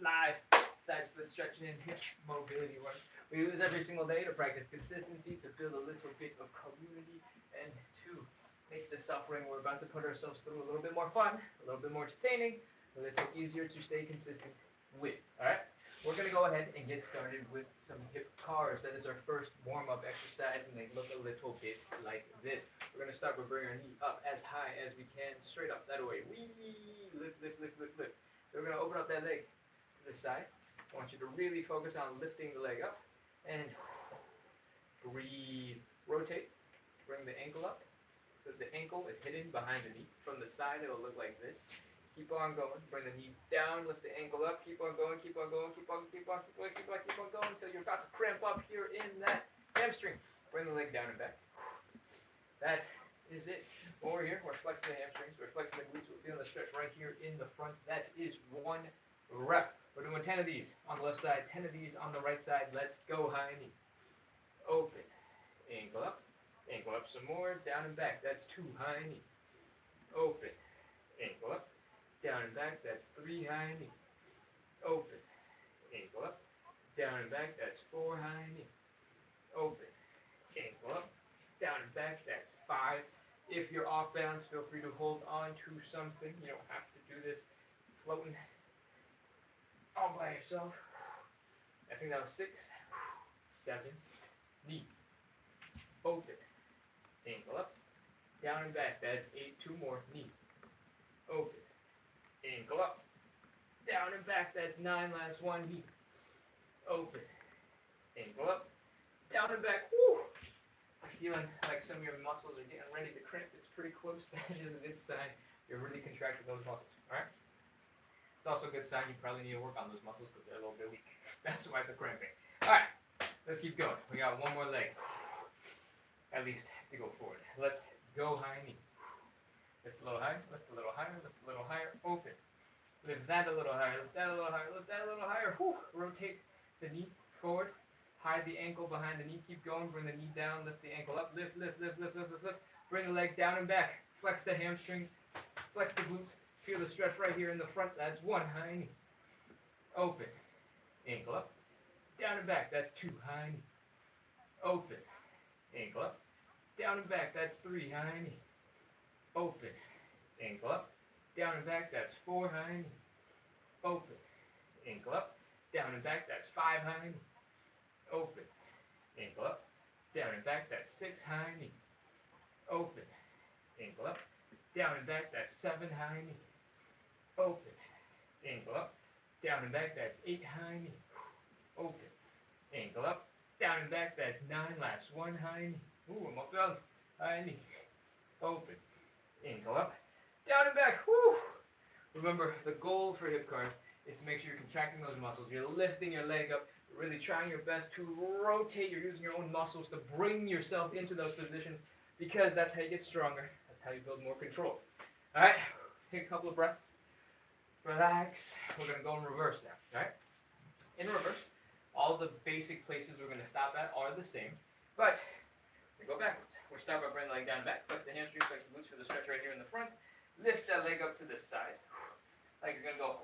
live side split stretching and hip mobility work. We use every single day to practice consistency, to build a little bit of community, and to make the suffering we're about to put ourselves through a little bit more fun, a little bit more entertaining, a little easier to stay consistent with. Alright? We're going to go ahead and get started with some hip cars. That is our first warm-up exercise, and they look a little bit like this. We're going to start by bringing our knee up as high as we can, straight up, that way. Wee, lift, lift, lift, lift, lift. Then we're going to open up that leg to the side. I want you to really focus on lifting the leg up, and breathe. Rotate, bring the ankle up, so the ankle is hidden behind the knee. From the side, it'll look like this. Keep on going. Bring the knee down, lift the ankle up. Keep on going, keep on going, keep on, keep on, keep on, keep on, keep on going until you're about to cramp up here in that hamstring. Bring the leg down and back. That is it. When we're here, we're flexing the hamstrings, we're flexing the glutes, we're feeling the stretch right here in the front. That is one rep. We're doing 10 of these on the left side, 10 of these on the right side. Let's go high knee. Open. Ankle up some more, down and back. That's 2 high knee. Open. Ankle up. Down and back, that's 3 high knee. Open. Ankle up. Down and back, that's 4 high knee. Open. Ankle up. Down and back, that's 5. If you're off balance, feel free to hold on to something. You don't have to do this floating all by yourself. I think that was 6. 7. Knee. Open. Ankle up. Down and back, that's 8. 2 more. Knee. Open. Ankle up, down and back, that's 9, last 1, knee. Open, ankle up, down and back, woo! I'm feeling like some of your muscles are getting ready to cramp. It's pretty close. That is a good sign. You're really contracting those muscles, alright? It's also a good sign you probably need to work on those muscles because they're a little bit weak. That's why they're cramping. Alright, let's keep going. We got one more leg, at least, to go forward. Let's go high knee. Lift a little higher, lift a little higher, lift a little higher, open. Lift that a little higher, lift that a little higher, lift that a little higher. Whew. Rotate the knee forward, hide the ankle behind the knee, keep going, bring the knee down, lift the ankle up, lift, lift, lift, lift, lift, lift, lift. Bring the leg down and back, flex the hamstrings, flex the glutes, feel the stretch right here in the front, that's 1 high knee. Open, ankle up, down and back, that's 2 high knee. Open, ankle up, down and back, that's 3 high knee. Open, ankle up, down and back, that's 4 high knee. Open, ankle up, down and back, that's 5 high knee. Open, ankle up, down and back, that's 6 high knee. Open, ankle up, down and back, that's 7 high knee. Open, ankle up, down and back, that's 8 high knee. Open, ankle up, down and back, that's 9, last 1 high knee. Ooh, I'm off balance, high knee. Open, ankle up, down and back, whoo! Remember, the goal for hip cars is to make sure you're contracting those muscles. You're lifting your leg up, you're really trying your best to rotate. You're using your own muscles to bring yourself into those positions because that's how you get stronger. That's how you build more control. All right, take a couple of breaths, relax. We're going to go in reverse now, all right? In reverse, all the basic places we're going to stop at are the same, but we go backwards. We'll start by bringing the leg down and back, flex the hamstrings, flex the glutes for the stretch right here in the front. Lift that leg up to this side, like you're going to go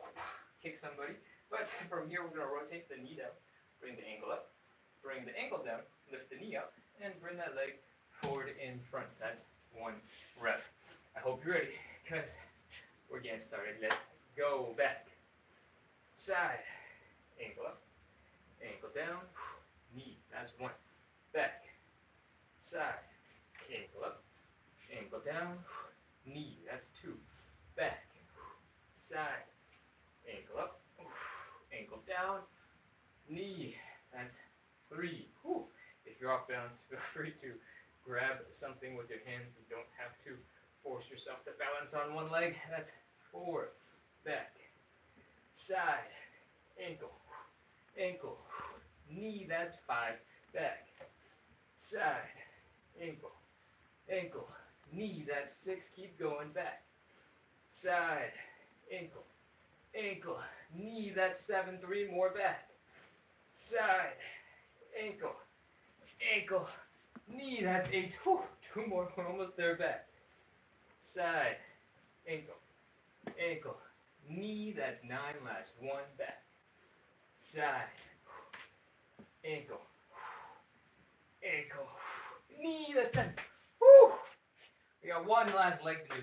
kick somebody. But from here, we're going to rotate the knee down, bring the ankle up, bring the ankle down, lift the knee up, and bring that leg forward in front. That's 1 rep. I hope you're ready, because we're getting started. Let's go back. Side, ankle up, ankle down, knee. That's 1. Back, side, ankle up, ankle down, knee, that's 2. Back, side, ankle up, ankle down, knee, that's 3. Whew. If you're off balance, feel free to grab something with your hands. You don't have to force yourself to balance on one leg. That's 4. Back, side, ankle, ankle, knee, that's 5. Back, side, ankle, ankle, knee, that's 6. Keep going. Back, side, ankle, ankle, knee, that's 7. 3 more. Back, side, ankle, ankle, knee, that's 8. Whew. 2 more. We're almost there. Back, side, ankle, ankle, knee, that's 9. Last 1. Back, side, ankle, ankle, knee. That's 10. Woo! We got one last leg to do.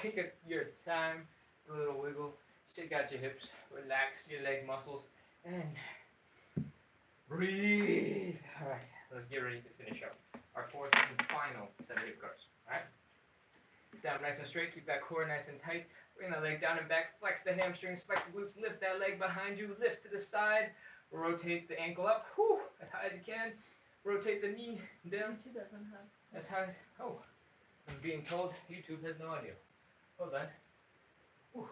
Take your time, a little wiggle, shake out your hips, relax your leg muscles, and breathe. All right, let's get ready to finish up our fourth and final set of hip curls. All right, down nice and straight. Keep that core nice and tight. Bring that leg down and back. Flex the hamstrings, flex the glutes. Lift that leg behind you. Lift to the side. Rotate the ankle up. Whew, as high as you can. Rotate the knee down. YouTube doesn't have. As high as. Oh, I'm being told YouTube has no audio. Hold on. Whew.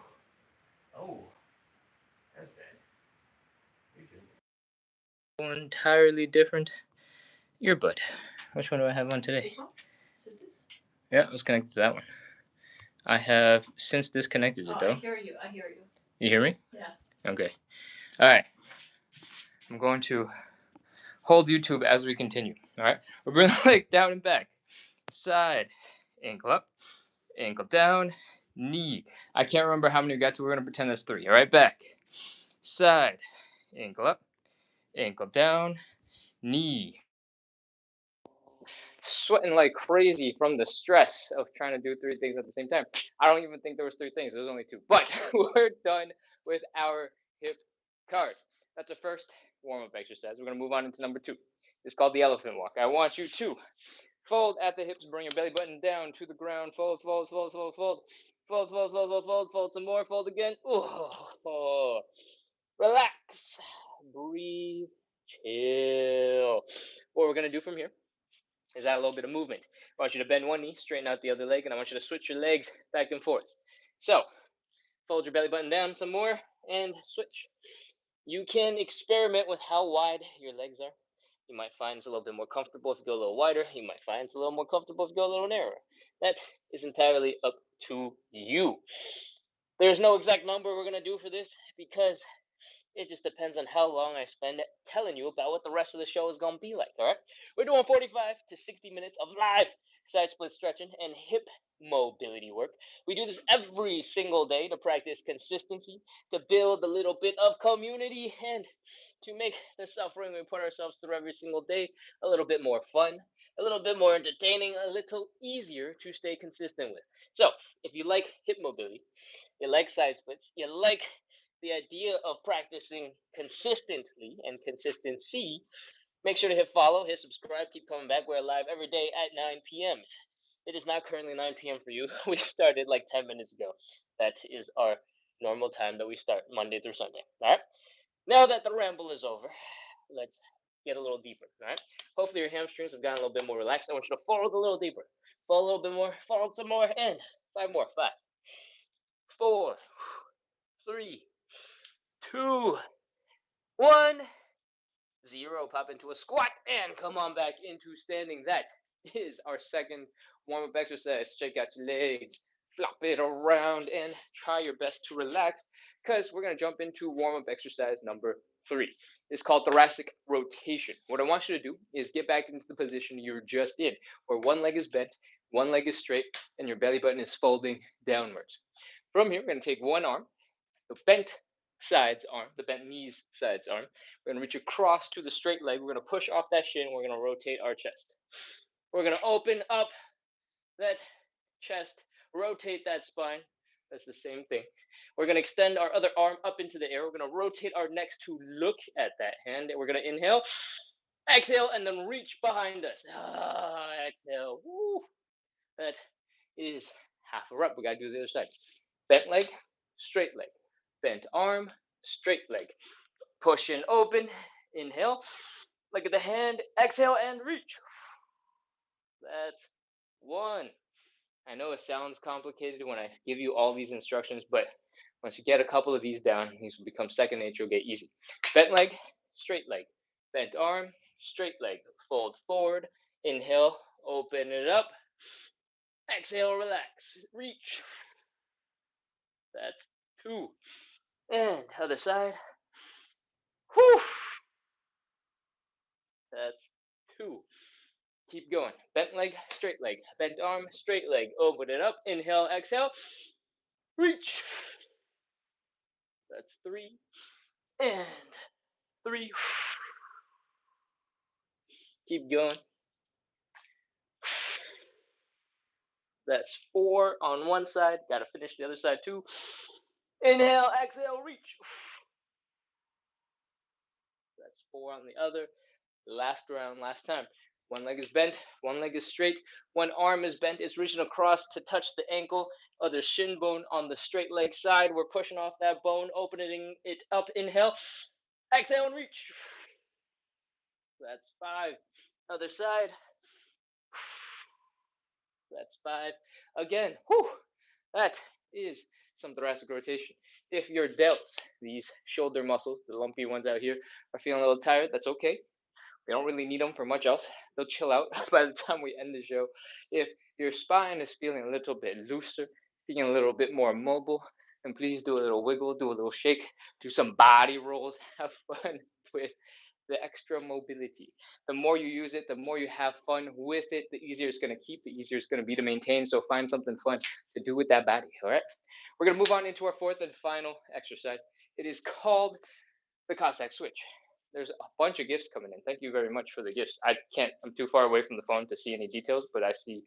Oh, that's bad. YouTube. Entirely different earbud. Which one do I have on today? This one? Is it this? Yeah, I was connected to that one. I have since disconnected it though. I hear you. You hear me? Yeah. Okay. All right. I'm going to hold YouTube as we continue. All right. We're bringing the leg down and back. Side. Ankle up. Ankle down. Knee. I can't remember how many we got to. We're going to pretend that's 3. All right. Back. Side. Ankle up. Ankle down. Knee. Sweating like crazy from the stress of trying to do 3 things at the same time. I don't even think there was 3 things. There was only 2. But we're done with our hip cars. That's the first warm-up exercise. We're going to move on into number 2. It's called the elephant walk. I want you to fold at the hips. Bring your belly button down to the ground. Fold, fold, fold, fold, fold. Fold, fold, fold, fold, fold, fold some more. Fold again. Oh. Relax. Breathe. Chill. What we're going to do from here is add a little bit of movement. I want you to bend one knee, straighten out the other leg, and I want you to switch your legs back and forth. So, fold your belly button down some more, and switch. You can experiment with how wide your legs are. You might find it's a little bit more comfortable if you go a little wider. You might find it's a little more comfortable if you go a little narrower. That is entirely up to you. There's no exact number we're going to do for this because it just depends on how long I spend telling you about what the rest of the show is going to be like, all right? We're doing 45 to 60 minutes of live side split stretching and hip mobility work. We do this every single day to practice consistency, to build a little bit of community, and to make the suffering we put ourselves through every single day a little bit more fun, a little bit more entertaining, a little easier to stay consistent with. So, if you like hip mobility, you like side splits, you like the idea of practicing consistently and consistency, make sure to hit follow, hit subscribe, keep coming back. We're live every day at 9 p.m. It is not currently 9 p.m. for you. We started like 10 minutes ago. That is our normal time that we start Monday through Sunday. All right? Now that the ramble is over, let's get a little deeper. All right? Hopefully your hamstrings have gotten a little bit more relaxed. I want you to fold a little deeper. Fold a little bit more. Fold some more. And 5 more. 5, 4, 3, 2, 1, 0. Pop into a squat and come on back into standing. That is our second warm-up exercise. Check out your legs, flop it around, and try your best to relax because we're going to jump into warm-up exercise number 3. It's called thoracic rotation. What I want you to do is get back into the position you're just in, where one leg is bent, one leg is straight, and your belly button is folding downwards. From here, we're going to take one arm, the bent sides arm, the bent knees sides arm. We're going to reach across to the straight leg. We're going to push off that shin. We're going to rotate our chest. We're going to open up that chest, rotate that spine. That's the same thing. We're going to extend our other arm up into the air. We're going to rotate our necks to look at that hand. We're going to inhale, exhale, and then reach behind us. Exhale. Woo. That is half a rep. We got to do the other side. Bent leg, straight leg. Bent arm, straight leg. Push and open. Inhale. Look at the hand. Exhale and reach. That's 1. I know it sounds complicated when I give you all these instructions, but once you get a couple of these down, these will become second nature. It'll get easy. Bent leg, straight leg. Bent arm, straight leg. Fold forward. Inhale. Open it up. Exhale. Relax. Reach. That's 2. And other side. Whew. That's 2. Keep going. Bent leg, straight leg. Bent arm, straight leg. Open it up. Inhale, exhale. Reach. That's 3. And 3. Keep going. That's 4 on one side. Got to finish the other side too. Inhale, exhale, reach. That's 4 on the other. Last round, last time. One leg is bent, one leg is straight, one arm is bent, it's reaching across to touch the ankle, other shin bone on the straight leg side. We're pushing off that bone, opening it up. Inhale, exhale, and reach. That's 5. Other side. That's 5. Again, whew, that is some thoracic rotation. If your delts, these shoulder muscles, the lumpy ones out here, are feeling a little tired, that's okay. We don't really need them for much else. They'll chill out by the time we end the show. If your spine is feeling a little bit looser, feeling a little bit more mobile, then please do a little wiggle, do a little shake, do some body rolls, have fun with the extra mobility. The more you use it, the more you have fun with it, the easier it's going to keep, the easier it's going to be to maintain. So find something fun to do with that body, all right? We're going to move on into our fourth and final exercise. It is called the Cossack switch. There's a bunch of gifts coming in. Thank you very much for the gifts. I'm too far away from the phone to see any details, but I see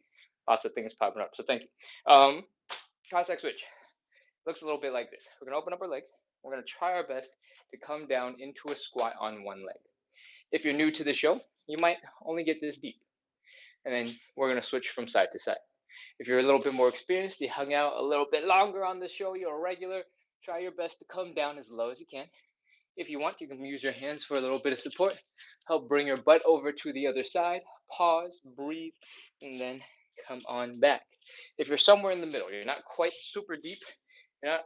lots of things popping up. So thank you. Cossack switch looks a little bit like this. We're going to open up our legs. We're going to try our best to come down into a squat on one leg. If you're new to the show, you might only get this deep. And then we're going to switch from side to side. If you're a little bit more experienced, you hung out a little bit longer on the show, you're a regular, try your best to come down as low as you can. If you want, you can use your hands for a little bit of support. Help bring your butt over to the other side. Pause, breathe, and then come on back. If you're somewhere in the middle, you're not quite super deep, you're not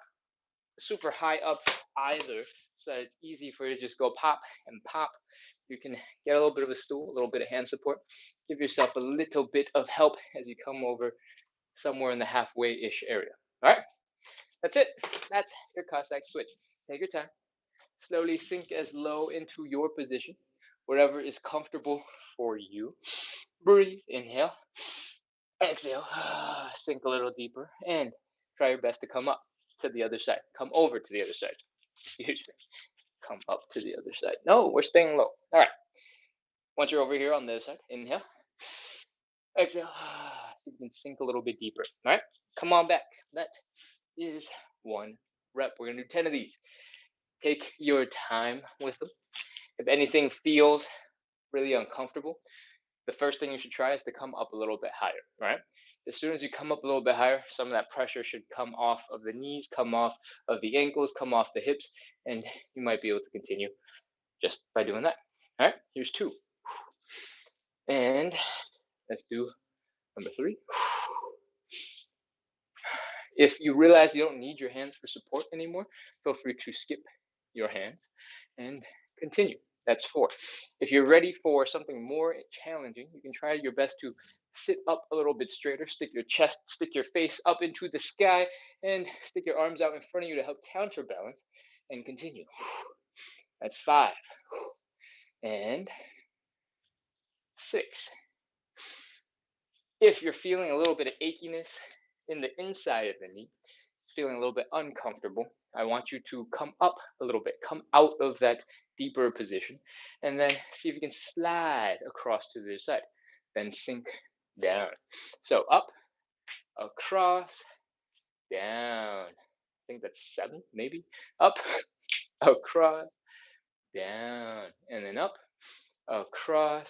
super high up either, so that it's easy for you to just go pop and pop. You can get a little bit of a stool, a little bit of hand support. Give yourself a little bit of help as you come over somewhere in the halfway-ish area. All right, that's it. That's your Cossack switch. Take your time. Slowly sink as low into your position, whatever is comfortable for you. Breathe, inhale, exhale, sink a little deeper, and try your best to come up to the other side. Come over to the other side. Excuse me. Come up to the other side. No, we're staying low. All right. Once you're over here on the other side, inhale, exhale, you can sink a little bit deeper. All right. Come on back. That is 1 rep. We're going to do 10 of these. Take your time with them. If anything feels really uncomfortable, the first thing you should try is to come up a little bit higher, right? As soon as you come up a little bit higher, some of that pressure should come off of the knees, come off of the ankles, come off the hips, and you might be able to continue just by doing that. All right, here's 2. And let's do number 3. If you realize you don't need your hands for support anymore, feel free to skip your hands and continue. That's 4. If you're ready for something more challenging, you can try your best to sit up a little bit straighter, stick your chest, stick your face up into the sky, and stick your arms out in front of you to help counterbalance and continue. That's 5. And 6. If you're feeling a little bit of achiness in the inside of the knee, feeling a little bit uncomfortable, I want you to come up a little bit, come out of that deeper position, and then see if you can slide across to the other side. Then sink down. So up, across, down. I think that's 7, maybe. Up, across, down. And then up, across,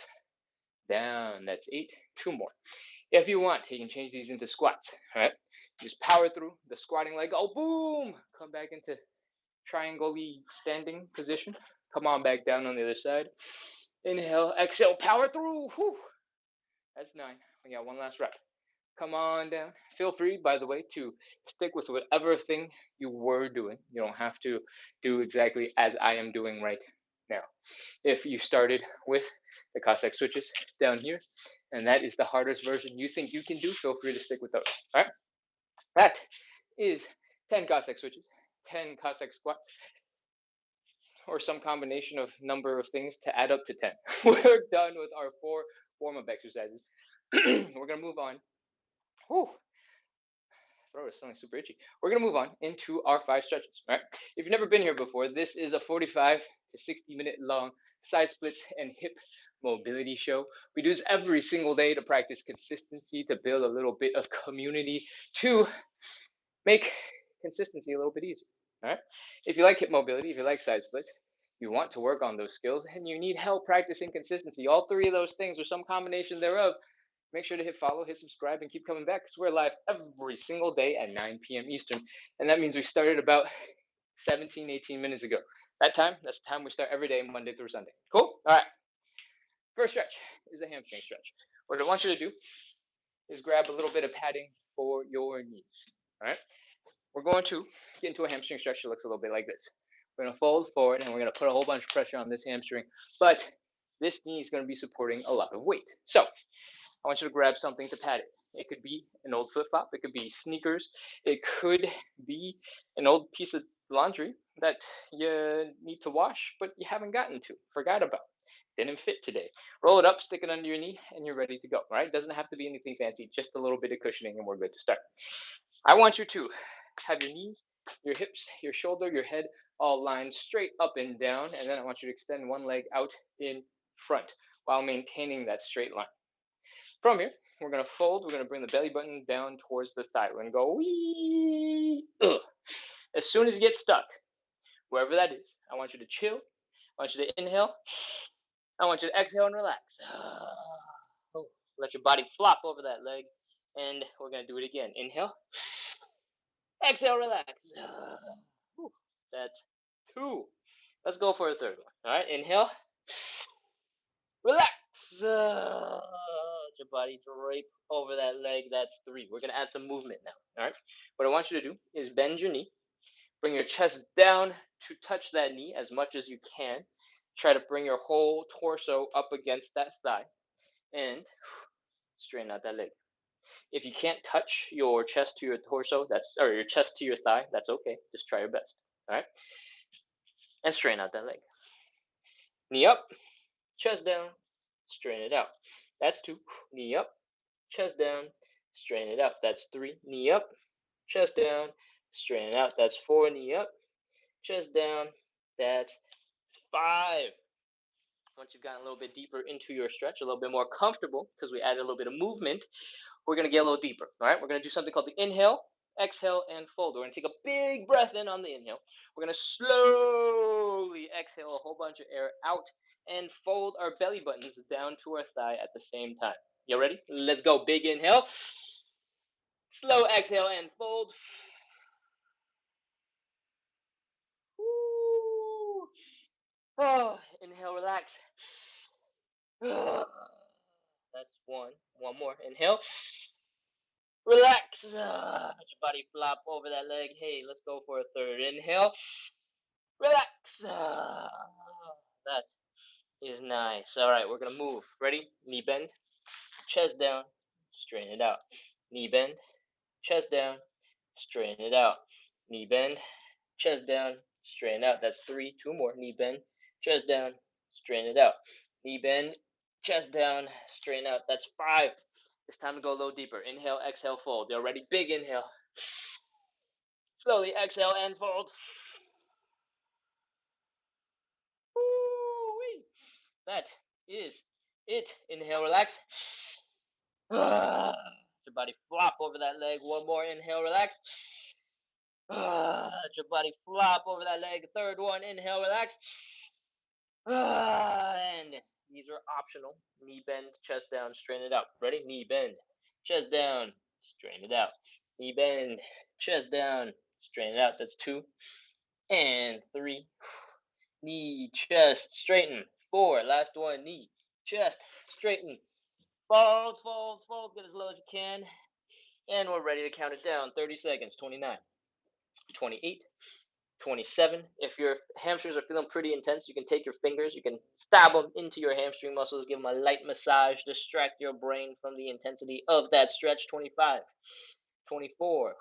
down. That's 8. 2 more. If you want, you can change these into squats. All right. Just power through the squatting leg. Oh, boom! Come back into triangle-y standing position. Come on back down on the other side. Inhale, exhale, power through. Whew. That's 9. We got 1 last rep. Come on down. Feel free, by the way, to stick with whatever thing you were doing. You don't have to do exactly as I am doing right now. If you started with the Cossack switches down here, and that is the hardest version you think you can do, feel free to stick with those. All right? That is 10 Cossack switches, 10 Cossack squats, or some combination of number of things to add up to 10. We're done with our 4 warm-up exercises. We're going to move on. Whew. Throat is something super itchy. We're going to move on into our 5 stretches. All right. If you've never been here before, this is a 45 to 60-minute long side splits and hip mobility show. We do this every single day to practice consistency, to build a little bit of community, to make consistency a little bit easier. All right. If you like hip mobility, if you like side splits, you want to work on those skills, and you need help practicing consistency, all three of those things or some combination thereof, make sure to hit follow, hit subscribe, and keep coming back because we're live every single day at 9 p.m. Eastern. And that means we started about 17, 18 minutes ago. That's the time we start every day, Monday through Sunday. Cool? All right. First stretch is a hamstring stretch. What I want you to do is grab a little bit of padding for your knees. All right. We're going to get into a hamstring stretch that looks a little bit like this. We're going to fold forward and we're going to put a whole bunch of pressure on this hamstring, but this knee is going to be supporting a lot of weight. So I want you to grab something to pad it. It could be an old flip flop. It could be sneakers. It could be an old piece of laundry that you need to wash, but you haven't gotten to, forgot about. Didn't fit today. Roll it up, stick it under your knee, and you're ready to go. All right? Doesn't have to be anything fancy, just a little bit of cushioning, and we're good to start. I want you to have your knees, your hips, your shoulder, your head all lined straight up and down, and then I want you to extend one leg out in front while maintaining that straight line. From here, we're going to fold. We're going to bring the belly button down towards the thigh. We're going to go wee. Ugh. As soon as you get stuck, wherever that is, I want you to chill. I want you to inhale. I want you to exhale and relax. Let your body flop over that leg. And we're going to do it again. Inhale. Exhale, relax. That's 2. Let's go for a third one. All right, inhale. Relax. Let your body drape over that leg. That's 3. We're going to add some movement now. All right. What I want you to do is bend your knee. Bring your chest down to touch that knee as much as you can. Try to bring your whole torso up against that thigh. And straighten out that leg. If you can't touch your chest to your torso, or your chest to your thigh, that's okay. Just try your best. All right. And straighten out that leg. Knee up, chest down, straighten it out. That's 2. Knee up, chest down, straighten it out. That's 3. Knee up, chest down, straighten it out. That's 4. Knee up, chest down. That's 5. Once you've gotten a little bit deeper into your stretch, a little bit more comfortable, because we added a little bit of movement, we're going to get a little deeper. All right, we're going to do something called the inhale, exhale, and fold. We're going to take a big breath in on the inhale. We're going to slowly exhale a whole bunch of air out and fold our belly buttons down to our thigh at the same time. You ready? Let's go. Big inhale, slow exhale, and fold. Woo. Oh, inhale, relax. That's 1. One more. Inhale. Relax. Let your body flop over that leg. Hey, let's go for a third. Inhale. Relax. That is nice. All right, we're going to move. Ready? Knee bend. Chest down. Straighten it out. Knee bend. Chest down. Straighten it out. Knee bend. Chest down. Straighten out. That's 3. 2 more. Knee bend. Chest down. Straighten it out. Knee bend. Chest down. Straighten out. That's 5. It's time to go a little deeper. Inhale, exhale, fold. You ready? Big inhale. Slowly exhale and fold. Woo-wee. That is it. Inhale, relax. Let your body flop over that leg. One more. Inhale, relax. Let your body flop over that leg. Third one. Inhale, relax. And these are optional. Knee bend, chest down, straighten it out. Ready? Knee bend, chest down, straighten it out. Knee bend, chest down, straighten it out. That's 2. And 3. Knee, chest, straighten. 4. Last one. Knee, chest, straighten. Fold, fold, fold. Get as low as you can. And we're ready to count it down. 30 seconds. 29, 28, 27. If your hamstrings are feeling pretty intense, you can take your fingers, you can stab them into your hamstring muscles, give them a light massage, distract your brain from the intensity of that stretch. 25, 24,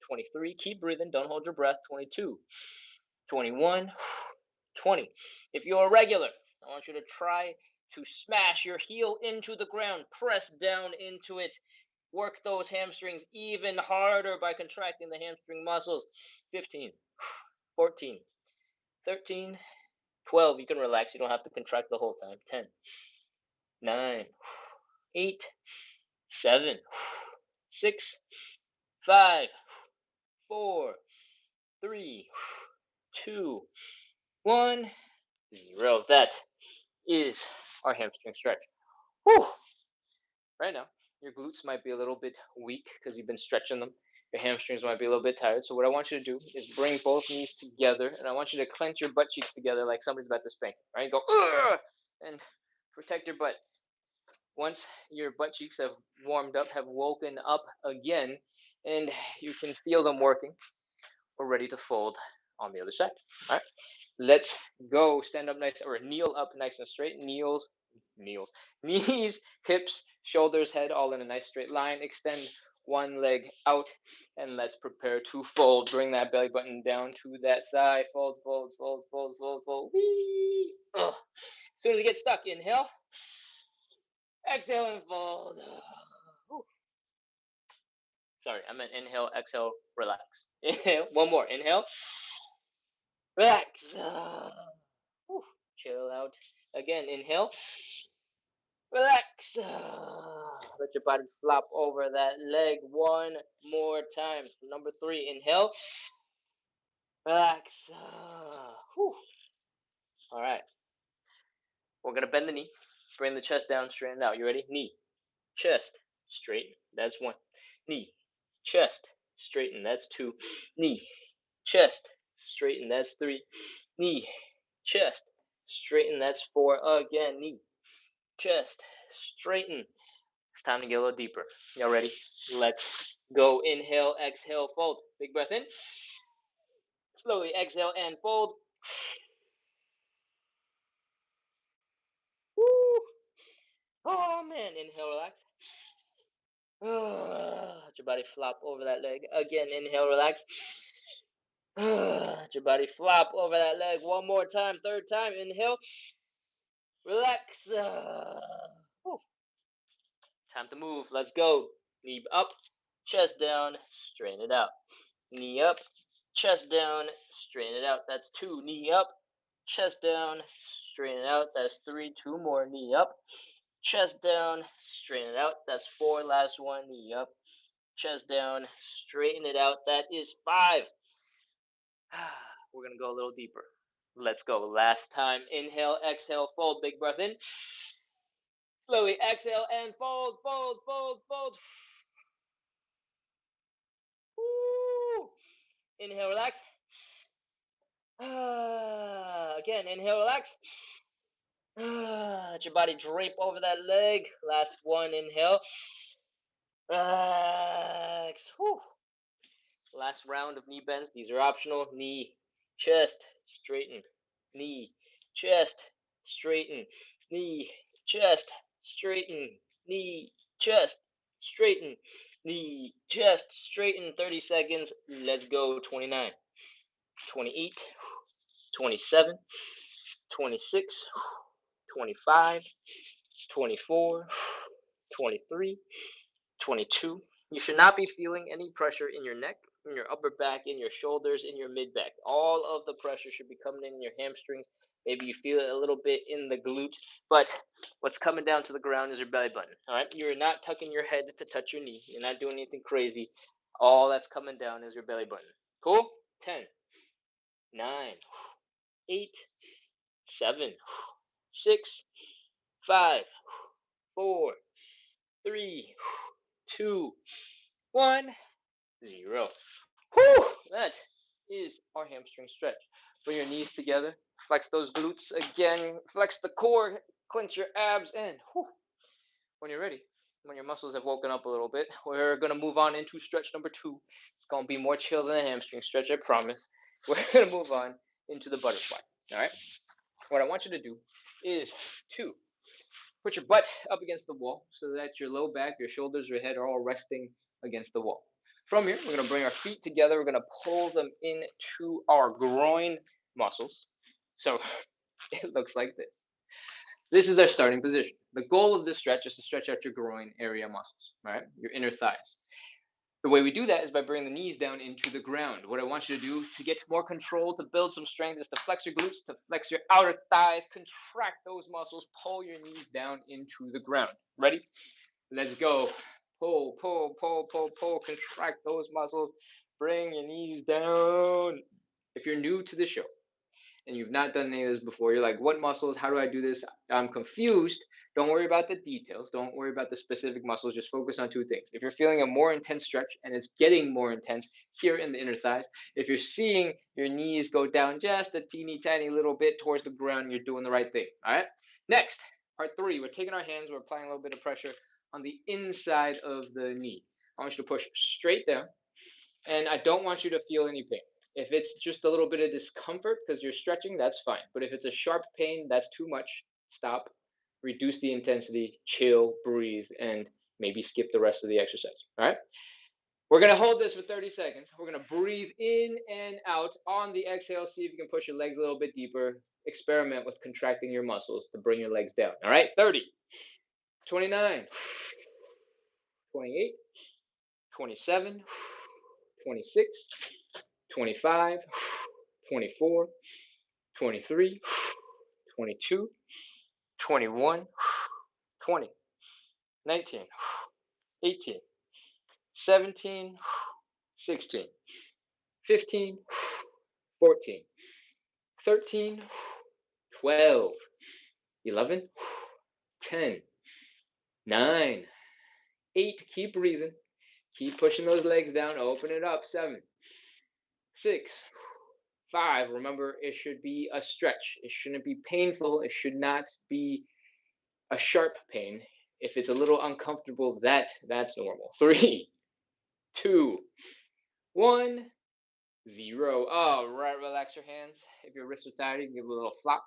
23. Keep breathing, don't hold your breath. 22, 21, 20. If you're a regular, I want you to try to smash your heel into the ground, press down into it. Work those hamstrings even harder by contracting the hamstring muscles. 15, 14, 13, 12, you can relax. You don't have to contract the whole time. 10, 9, 8, 7, 6, 5, 4, 3, 2, 1, 0. That is our hamstring stretch. Whew. Right now, your glutes might be a little bit weak because you've been stretching them. Your hamstrings might be a little bit tired. So what I want you to do is bring both knees together, and I want you to clench your butt cheeks together like somebody's about to spank. Right? Go, ugh! And protect your butt. Once your butt cheeks have warmed up, have woken up again, and you can feel them working, we're ready to fold on the other side. All right, let's go. Stand up nice, or kneel up nice and straight. Kneels, knees, hips, shoulders, head, all in a nice straight line. Extend one leg out, and let's prepare to fold. Bring that belly button down to that thigh. Fold, fold, fold, fold, fold, fold. Whee! Ugh. As soon as you get stuck, inhale. Exhale and fold. Sorry, I meant inhale, exhale, relax. Inhale, one more. Inhale, relax. Chill out. Again, inhale, relax. Let your body flop over that leg one more time. Number 3, inhale, relax. All right. We're going to bend the knee. Bring the chest down, straighten out. You ready? Knee, chest, straighten. That's 1. Knee, chest, straighten. That's 2. Knee, chest, straighten. That's 3. Knee, chest, straighten. That's 4. Again, knee, chest, straighten. It's time to get a little deeper. Y'all ready? Let's go. Inhale, exhale, fold. Big breath in. Slowly exhale and fold. Woo. Oh man, inhale, relax. Let your body flop over that leg. Again, inhale, relax. Let your body flop over that leg one more time. 3rd time, inhale. Relax. Time to move. Let's go. Knee up, chest down, straighten it out. Knee up, chest down, straighten it out. That's 2. Knee up, chest down, straighten it out. That's 3. 2 more. Knee up, chest down, straighten it out. That's 4. Last one. Knee up, chest down, straighten it out. That is 5. We're going to go a little deeper. Let's go. Last time. Inhale, exhale, fold. Big breath in. Slowly exhale and fold, fold, fold, fold. Woo. Inhale, relax. Again, inhale, relax. Let your body drape over that leg. Last one, inhale. Relax. Whew. Last round of knee bends. These are optional. Knee, chest, straighten. Knee, chest, straighten. Knee, chest, straighten. Knee, chest, straighten. Knee, chest, straighten. 30 seconds. Let's go. 29, 28, 27, 26, 25, 24, 23, 22. You should not be feeling any pressure in your neck, in your upper back, in your shoulders, in your mid back. All of the pressure should be coming in your hamstrings. Maybe you feel it a little bit in the glute, but what's coming down to the ground is your belly button. All right, you're not tucking your head to touch your knee. You're not doing anything crazy. All that's coming down is your belly button. Cool? 10, 9, 8, 7, 6, 5, 4, 3, 2, 1, 0. Whew! That is our hamstring stretch. Bring your knees together. Flex those glutes again. Flex the core. Clench your abs. And whew, when you're ready, when your muscles have woken up a little bit, we're going to move on into stretch number 2. It's going to be more chill than a hamstring stretch, I promise. We're going to move on into the butterfly. All right? What I want you to do is to put your butt up against the wall so that your low back, your shoulders, your head are all resting against the wall. From here, we're going to bring our feet together. We're going to pull them into our groin muscles. So it looks like this. This is our starting position. The goal of this stretch is to stretch out your groin area muscles, right? Your inner thighs. The way we do that is by bringing the knees down into the ground. What I want you to do to get more control, to build some strength, is to flex your glutes, to flex your outer thighs, contract those muscles, pull your knees down into the ground. Ready? Let's go. Pull, pull, pull, pull, pull, contract those muscles, bring your knees down. If you're new to the show, and you've not done any of this before, you're like, what muscles? How do I do this? I'm confused. Don't worry about the details. Don't worry about the specific muscles. Just focus on two things. If you're feeling a more intense stretch and it's getting more intense here in the inner thighs, if you're seeing your knees go down just a teeny tiny little bit towards the ground, you're doing the right thing. All right. Next, part 3. We're taking our hands. We're applying a little bit of pressure on the inside of the knee. I want you to push straight down, and I don't want you to feel any pain. If it's just a little bit of discomfort because you're stretching, that's fine. But if it's a sharp pain, that's too much. Stop, reduce the intensity, chill, breathe, and maybe skip the rest of the exercise. All right? We're going to hold this for 30 seconds. We're going to breathe in and out. On the exhale, see if you can push your legs a little bit deeper. Experiment with contracting your muscles to bring your legs down. All right? 30, 29, 28, 27, 26, 25, 24, 23, 22, 21, 20, 19, 18, 17, 16, 15, 14, 13, 12, 11, 10, 9, 8. Keep breathing. Keep pushing those legs down. Open it up. 7, 6, 5. Remember, it should be a stretch. It shouldn't be painful. It should not be a sharp pain. If it's a little uncomfortable, that's normal. 3, 2, 1, 0. All right, relax your hands. If your wrists are tired, you can give a little flop.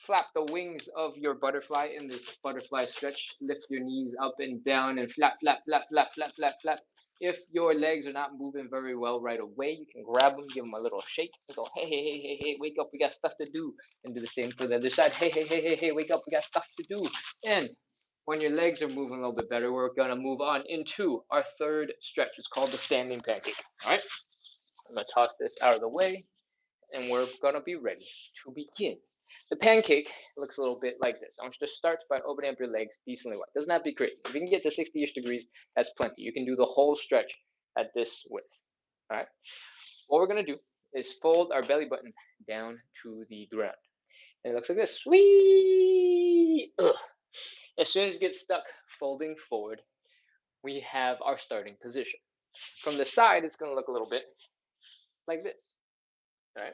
Flap the wings of your butterfly in this butterfly stretch. Lift your knees up and down and flap, flap, flap, flap, flap, flap, flap. If your legs are not moving very well right away, you can grab them, give them a little shake, and go, hey, hey, hey, hey, hey, wake up, we got stuff to do. And do the same for the other side. Hey, hey, hey, hey, hey, wake up, we got stuff to do. And when your legs are moving a little bit better, we're going to move on into our third stretch. It's called the standing pancake. All right? I'm going to toss this out of the way, and we're going to be ready to begin. The pancake looks a little bit like this. I want you to start by opening up your legs decently wide. Doesn't have to be crazy. If you can get to 60-ish degrees, that's plenty. You can do the whole stretch at this width. All right? What we're going to do is fold our belly button down to the ground. And it looks like this. Whee! Ugh. As soon as you get stuck folding forward, we have our starting position. From the side, it's going to look a little bit like this. All right?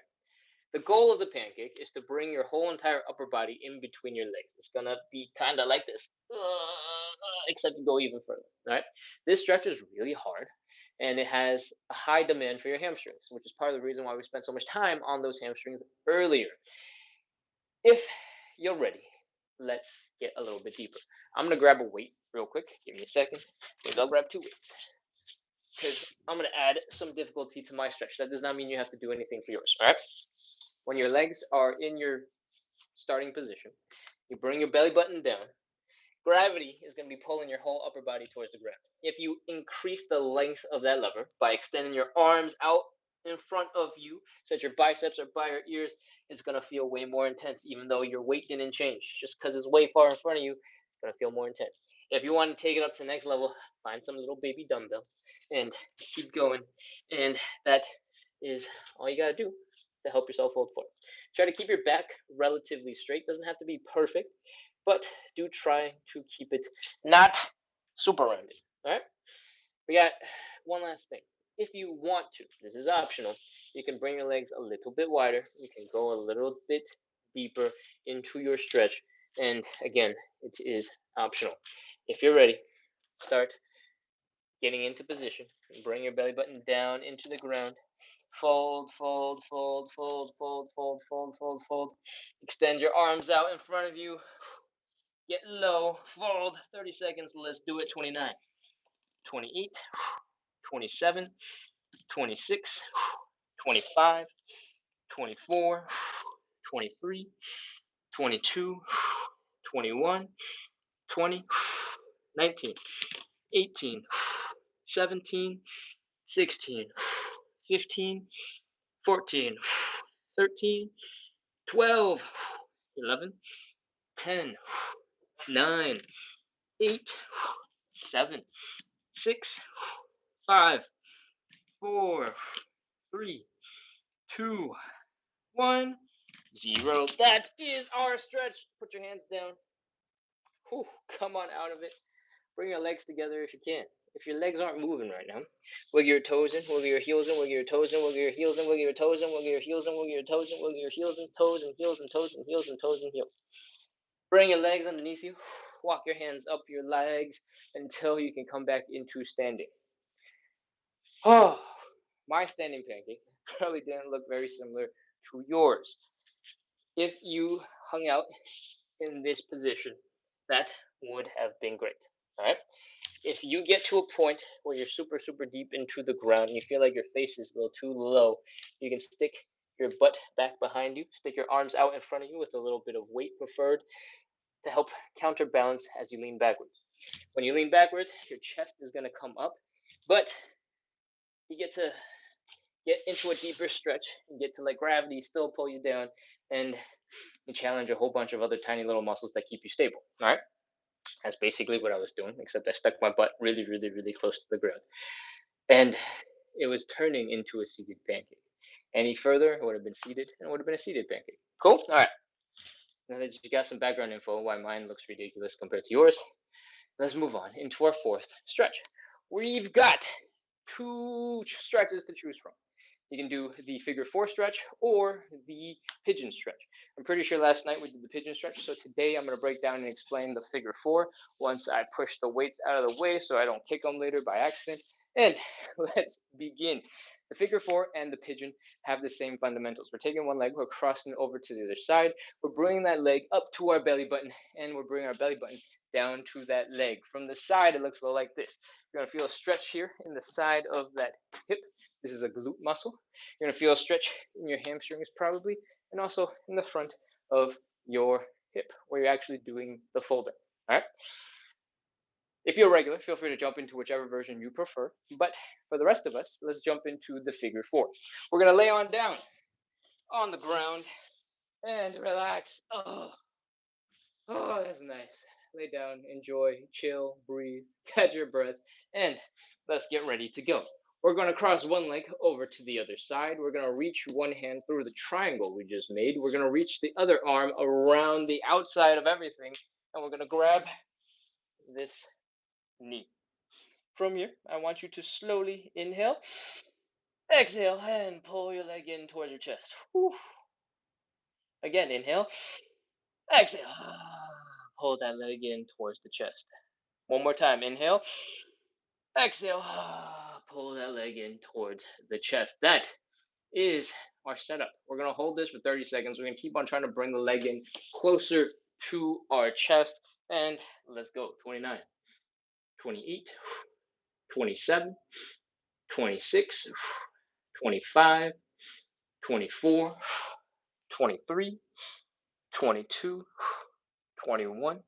The goal of the pancake is to bring your whole entire upper body in between your legs. It's going to be kind of like this, except to go even further. All right? This stretch is really hard, and it has a high demand for your hamstrings, which is part of the reason why we spent so much time on those hamstrings earlier. If you're ready, let's get a little bit deeper. I'm going to grab a weight real quick. Give me a second. Maybe I'll grab 2 weights, because I'm going to add some difficulty to my stretch. That does not mean you have to do anything for yours. All right? When your legs are in your starting position, you bring your belly button down. Gravity is going to be pulling your whole upper body towards the ground. If you increase the length of that lever by extending your arms out in front of you so that your biceps are by your ears, it's going to feel way more intense, even though your weight didn't change. Just because it's way far in front of you, it's going to feel more intense. If you want to take it up to the next level, find some little baby dumbbell and keep going. And that is all you got to do to help yourself fold forward. Try to keep your back relatively straight. Doesn't have to be perfect, but do try to keep it not super rounded. All right? We got one last thing. If you want to, this is optional, you can bring your legs a little bit wider. You can go a little bit deeper into your stretch. And again, it is optional. If you're ready, start getting into position. Bring your belly button down into the ground. Fold, fold, fold, fold, fold, fold, fold, fold, fold. Extend your arms out in front of you. Get low, fold. 30 seconds. Let's do it. 29, 28, 27, 26, 25, 24, 23, 22, 21, 20, 19, 18, 17, 16, 15, 14, 13, 12, 11, 10, 9, 8, 7, 6, 5, 4, 3, 2, 1, 0. That is our stretch. Put your hands down. Whew, come on out of it. Bring your legs together if you can. If your legs aren't moving right now, wiggle your toes in, wiggle your heels in, wiggle your toes in, wiggle your heels in, wiggle your toes in, wiggle your heels in, wiggle your toes in, wiggle your heels and toes and heels and toes and heels and toes and heels. Bring your legs underneath you. Walk your hands up your legs until you can come back into standing. Oh, my standing pancake probably didn't look very similar to yours. If you hung out in this position, that would have been great. All right. If you get to a point where you're super, super deep into the ground and you feel like your face is a little too low, you can stick your butt back behind you, stick your arms out in front of you with a little bit of weight preferred to help counterbalance as you lean backwards. When you lean backwards, your chest is going to come up, but you get to get into a deeper stretch and get to let gravity still pull you down, and you challenge a whole bunch of other tiny little muscles that keep you stable. All right. That's basically what I was doing, except I stuck my butt really, really, really close to the ground. And it was turning into a seated pancake. Any further, it would have been seated, and it would have been a seated pancake. Cool? All right. Now that you got some background info why mine looks ridiculous compared to yours, let's move on into our fourth stretch. We've got two stretches to choose from. You can do the figure four stretch or the pigeon stretch. I'm pretty sure last night we did the pigeon stretch, so today I'm going to break down and explain the figure four once I push the weights out of the way so I don't kick them later by accident. And let's begin. The figure four and the pigeon have the same fundamentals. We're taking one leg, we're crossing over to the other side, we're bringing that leg up to our belly button, and we're bringing our belly button down to that leg. From the side, it looks a little like this. You're going to feel a stretch here in the side of that hip. This is a glute muscle. You're going to feel a stretch in your hamstrings probably, and also in the front of your hip where you're actually doing the folding. All right. If you're a regular, feel free to jump into whichever version you prefer. But for the rest of us, let's jump into the figure four. We're going to lay on down on the ground and relax. Oh, that's nice. Lay down, enjoy, chill, breathe, catch your breath, and let's get ready to go. We're going to cross one leg over to the other side. We're going to reach one hand through the triangle we just made. We're going to reach the other arm around the outside of everything, and we're going to grab this knee. From here, I want you to slowly inhale, exhale, and pull your leg in towards your chest. Whew. Again, inhale, exhale, pull that leg in towards the chest. One more time, inhale, exhale, pull that leg in towards the chest. That is our setup. We're going to hold this for 30 seconds. We're going to keep on trying to bring the leg in closer to our chest. And let's go. 29, 28, 27, 26, 25, 24, 23, 22, 21,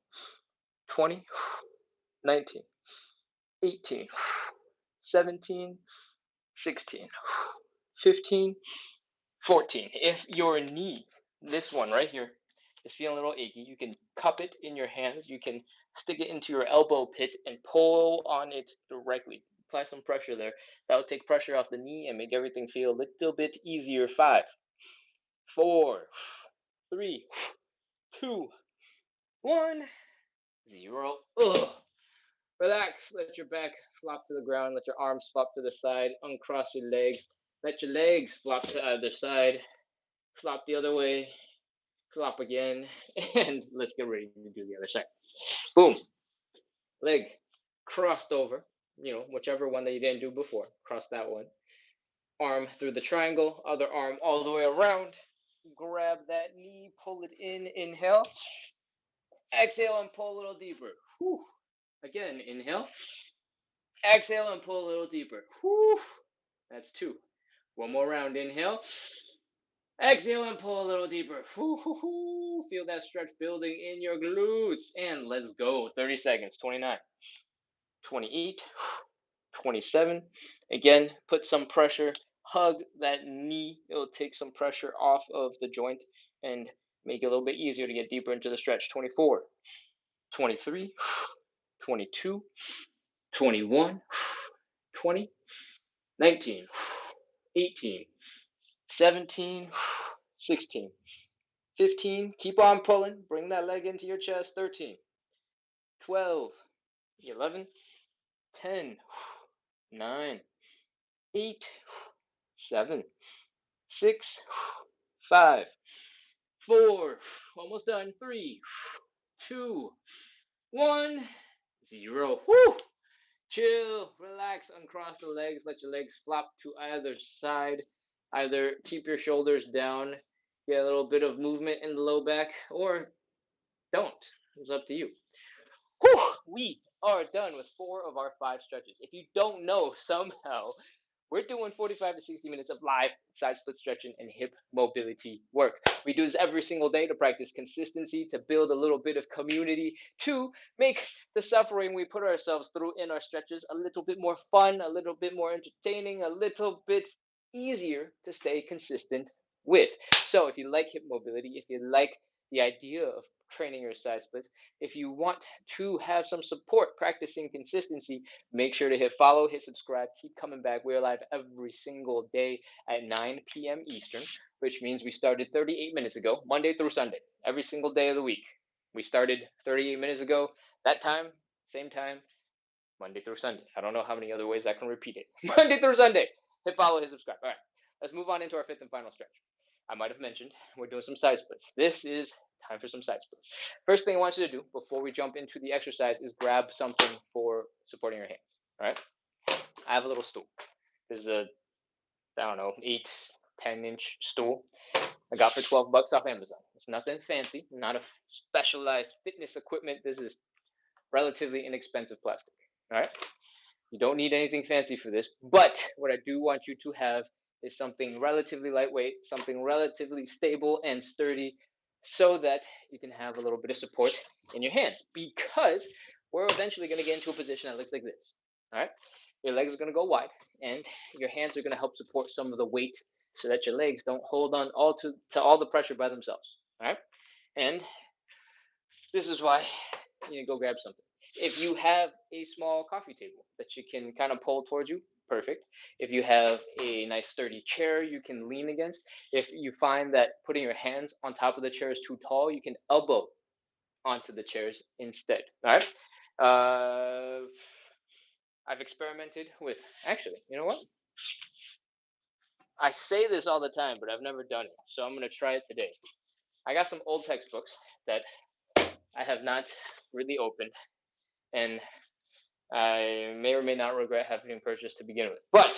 20, 19, 18, 17, 16, 15, 14. If your knee, this one right here, is feeling a little achy, you can cup it in your hands. You can stick it into your elbow pit and pull on it directly. Apply some pressure there. That will take pressure off the knee and make everything feel a little bit easier. 5, 4, 3, 2, 1, 0. Ugh. Relax. Let your back flop to the ground. Let your arms flop to the side. Uncross your legs. Let your legs flop to either side. Flop the other way. Flop again. And let's get ready to do the other side. Boom. Leg crossed over. Whichever one that you didn't do before. Cross that one. Arm through the triangle. Other arm all the way around. Grab that knee. Pull it in. Inhale. Exhale and pull a little deeper. Whew. Again, inhale. Exhale and pull a little deeper. Whew. That's 2. One more round. Inhale. Exhale and pull a little deeper. Whew. Feel that stretch building in your glutes. And let's go. 30 seconds. 29, 28, 27, Again, put some pressure, hug that knee. It'll take some pressure off of the joint and make it a little bit easier to get deeper into the stretch. 24, 23, 22, 21, 20, 19, 18, 17, 16, 15. Keep on pulling. Bring that leg into your chest. 13, 12, 11, 10, 9, 8, 7, 6, 5, 4, almost done. 3, 2, 1, 0. Woo! Chill, relax, uncross the legs, let your legs flop to either side. Either keep your shoulders down, get a little bit of movement in the low back, or don't. It's up to you. Whew, we are done with 4 of our 5 stretches. If you don't know somehow, we're doing 45 to 60 minutes of live side split stretching and hip mobility work. We do this every single day to practice consistency, to build a little bit of community, to make the suffering we put ourselves through in our stretches a little bit more fun, a little bit more entertaining, a little bit easier to stay consistent with. So if you like hip mobility, if you like the idea of training your side splits, if you want to have some support practicing consistency, make sure to hit follow, hit subscribe, keep coming back. We're live every single day at 9 p.m. Eastern, which means we started 38 minutes ago, Monday through Sunday, every single day of the week. We started 38 minutes ago, that time, same time, Monday through Sunday. I don't know how many other ways I can repeat it. Monday through Sunday. Hit follow, hit subscribe. All right, let's move on into our 5th and final stretch. I might have mentioned we're doing some side splits. This is time for some side splits. First thing I want you to do before we jump into the exercise is grab something for supporting your hands. All right. I have a little stool. This is a, I don't know, 8, 10-inch stool I got for $12 off Amazon. It's nothing fancy, not a specialized fitness equipment. This is relatively inexpensive plastic. All right. You don't need anything fancy for this, but what I do want you to have is something relatively lightweight, something relatively stable and sturdy, so that you can have a little bit of support in your hands, because we're eventually going to get into a position that looks like this. All right, your legs are going to go wide, and your hands are going to help support some of the weight, so that your legs don't hold on all to all the pressure by themselves. All right, and this is why you need to go grab something. If you have a small coffee table that you can kind of pull towards you, perfect. If you have a nice sturdy chair you can lean against, if you find that putting your hands on top of the chair is too tall, you can elbow onto the chairs instead. All right. I've experimented with, actually, you know what? I say this all the time, but I've never done it, so I'm going to try it today. I got some old textbooks that I have not really opened, and I may or may not regret having purchased to begin with. But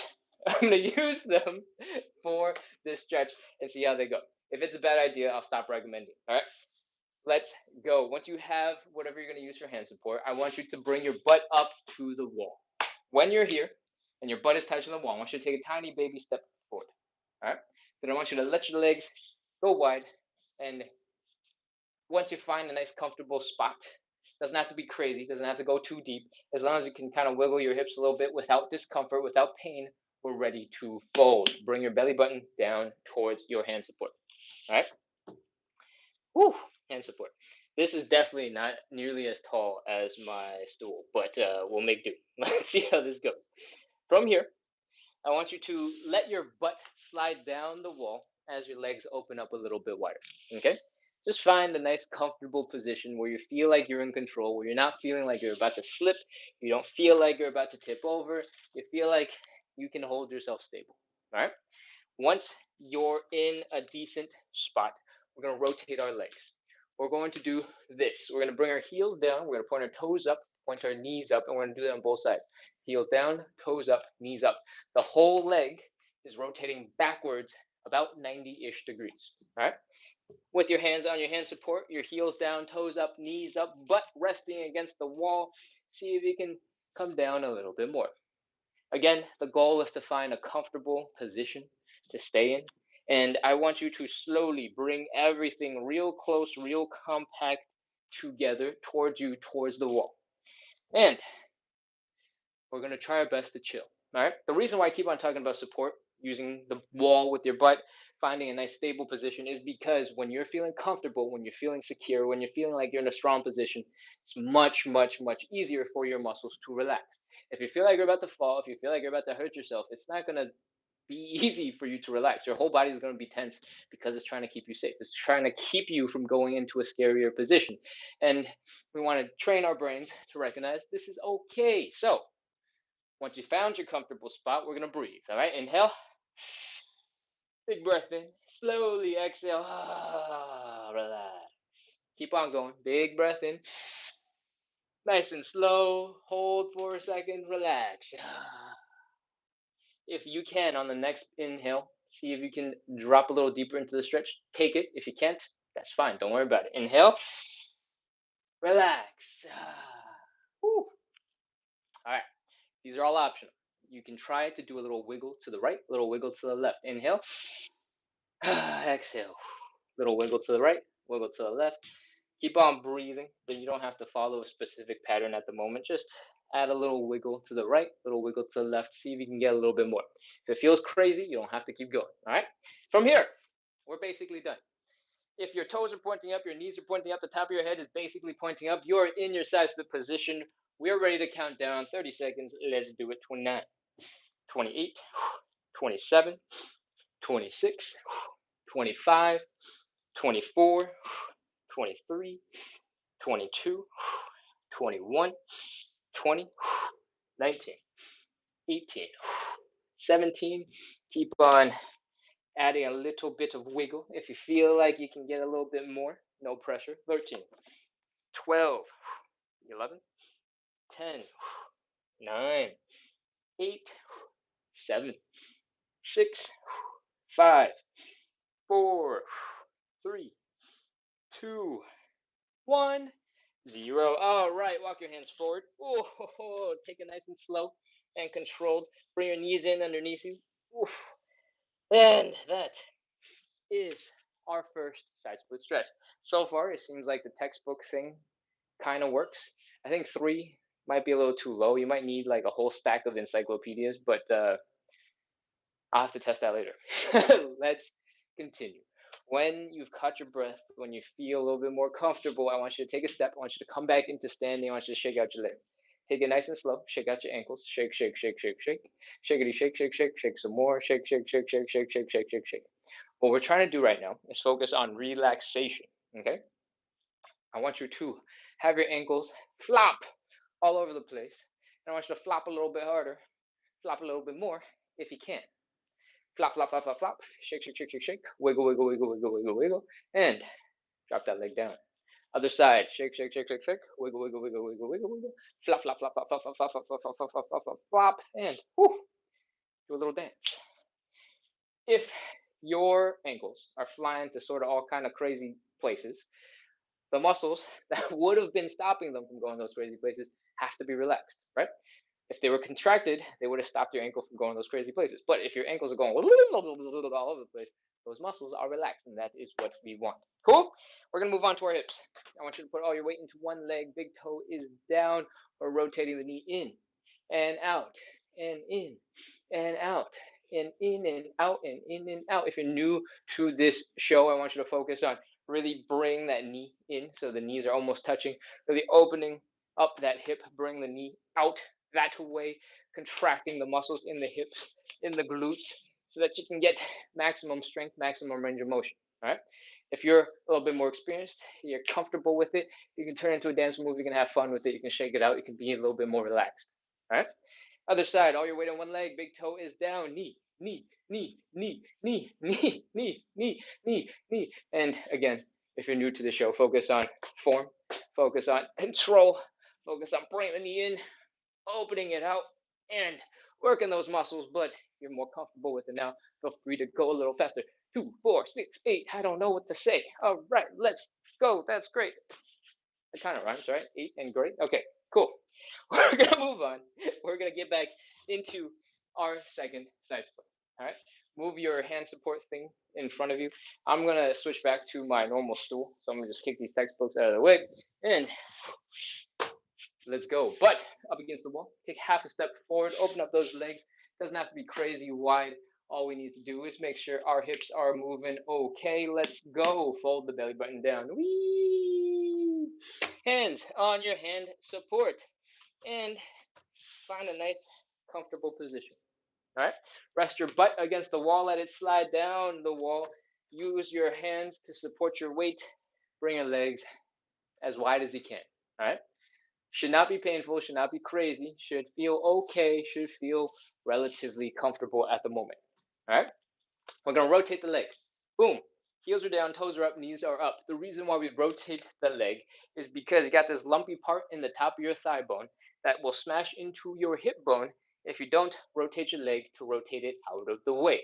I'm going to use them for this stretch and see how they go. If it's a bad idea, I'll stop recommending. All right, let's go. Once you have whatever you're going to use for hand support, I want you to bring your butt up to the wall. When you're here and your butt is touching the wall, I want you to take a tiny baby step forward. All right, then I want you to let your legs go wide, and once you find a nice comfortable spot, doesn't have to be crazy, doesn't have to go too deep, as long as you can kind of wiggle your hips a little bit without discomfort, without pain, we're ready to fold. Bring your belly button down towards your hand support. All right. Woo, hand support. This is definitely not nearly as tall as my stool, but we'll make do. Let's see how this goes. From here, I want you to let your butt slide down the wall as your legs open up a little bit wider. Okay? Just find a nice comfortable position where you feel like you're in control, where you're not feeling like you're about to slip, you don't feel like you're about to tip over, you feel like you can hold yourself stable. All right? Once you're in a decent spot, we're going to rotate our legs. We're going to do this. We're going to bring our heels down, we're going to point our toes up, point our knees up, and we're going to do that on both sides. Heels down, toes up, knees up. The whole leg is rotating backwards about 90-ish degrees. All right? With your hands on your hand support, your heels down, toes up, knees up, butt resting against the wall. See if you can come down a little bit more. Again, the goal is to find a comfortable position to stay in. And I want you to slowly bring everything real close, real compact together towards you, towards the wall. And we're going to try our best to chill. All right. The reason why I keep on talking about support, using the wall with your butt, finding a nice stable position, is because when you're feeling comfortable, when you're feeling secure, when you're feeling like you're in a strong position, it's much, much, much easier for your muscles to relax. If you feel like you're about to fall, if you feel like you're about to hurt yourself, it's not going to be easy for you to relax. Your whole body is going to be tense because it's trying to keep you safe. It's trying to keep you from going into a scarier position. And we want to train our brains to recognize this is okay. So, once you found your comfortable spot, we're going to breathe. All right, inhale. Big breath in. Slowly exhale. Relax. Keep on going. Big breath in. Nice and slow. Hold for a second. Relax. If you can, on the next inhale, see if you can drop a little deeper into the stretch. Take it. If you can't, that's fine. Don't worry about it. Inhale. Relax. Whew. All right. These are all optional. You can try to do a little wiggle to the right, a little wiggle to the left. Inhale. Exhale. Little wiggle to the right, wiggle to the left. Keep on breathing, but you don't have to follow a specific pattern at the moment. Just add a little wiggle to the right, little wiggle to the left. See if you can get a little bit more. If it feels crazy, you don't have to keep going. All right? From here, we're basically done. If your toes are pointing up, your knees are pointing up, the top of your head is basically pointing up, you're in your side split position. We're ready to count down 30 seconds. Let's do it. 29, 28, 27, 26, 25, 24, 23, 22, 21, 20, 19, 18, 17. Keep on adding a little bit of wiggle. If you feel like you can get a little bit more, no pressure. 13, 12, 11, 10, 9, 8, 7, 6, 5, 4, 3, 2, 1, 0. All right, walk your hands forward. Oh, take it nice and slow and controlled. Bring your knees in underneath you. Oof. And that is our first side split stretch. So far, it seems like the textbook thing kind of works. I think 3 might be a little too low. You might need like a whole stack of encyclopedias, but I'll have to test that later. Let's continue. When you've caught your breath, when you feel a little bit more comfortable, I want you to take a step. I want you to come back into standing. I want you to shake out your legs. Take it nice and slow. Shake out your ankles. Shake, shake, shake, shake, shake. Shakety, shake, shake, shake, shake some more. Shake, shake, shake, shake, shake, shake, shake, shake, shake. What we're trying to do right now is focus on relaxation. Okay? I want you to have your ankles flop all over the place. And I want you to flop a little bit harder, flop a little bit more if you can. Flop, flop, flop, flop, flop. Shake, shake, shake, shake, shake. Wiggle, wiggle, wiggle, wiggle, wiggle, wiggle. And drop that leg down. Other side. Shake, shake, shake, shake, shake. Wiggle, wiggle, wiggle, wiggle, wiggle, wiggle. Flop, flop, flop, flop, flop, flop, flop, flop, flop, flop, flop, flop, flop, flop. And whoo, do a little dance. If your ankles are flying to sort of all kind of crazy places, the muscles that would have been stopping them from going those crazy places have to be relaxed, right? If they were contracted, they would have stopped your ankle from going those crazy places. But if your ankles are going all over the place, those muscles are relaxed, and that is what we want. Cool? We're going to move on to our hips. I want you to put all your weight into one leg. Big toe is down. We're rotating the knee in and out and in and out and in and out and in and out. If you're new to this show, I want you to focus on really bring that knee in so the knees are almost touching, really opening up that hip, bring the knee out that way, contracting the muscles in the hips, in the glutes, so that you can get maximum strength, maximum range of motion. All right. If you're a little bit more experienced, you're comfortable with it, you can turn it into a dance move. You can have fun with it. You can shake it out. You can be a little bit more relaxed. All right. Other side. All your weight on one leg. Big toe is down. Knee, knee, knee, knee, knee, knee, knee, knee, knee, knee. And again, if you're new to the show, focus on form, focus on control, focus on bringing the knee in, opening it out, and working those muscles, but you're more comfortable with it now. Feel free to go a little faster. 2, 4, 6, 8. I don't know what to say. All right, let's go. That's great. It kind of rhymes, right? 8 and great. Okay, cool. We're going to move on. We're going to get back into our second side split. All right, move your hand support thing in front of you. I'm going to switch back to my normal stool. So I'm going to just kick these textbooks out of the way. And let's go. Butt up against the wall. Take half a step forward. Open up those legs. Doesn't have to be crazy wide. All we need to do is make sure our hips are moving okay. Let's go. Fold the belly button down. Whee! Hands on your hand support. And find a nice, comfortable position. All right? Rest your butt against the wall. Let it slide down the wall. Use your hands to support your weight. Bring your legs as wide as you can. All right? Should not be painful. Should not be crazy. Should feel okay. Should feel relatively comfortable at the moment. All right? We're going to rotate the legs. Boom. Heels are down, toes are up, knees are up. The reason why we rotate the leg is because you got this lumpy part in the top of your thigh bone that will smash into your hip bone if you don't rotate your leg to rotate it out of the way.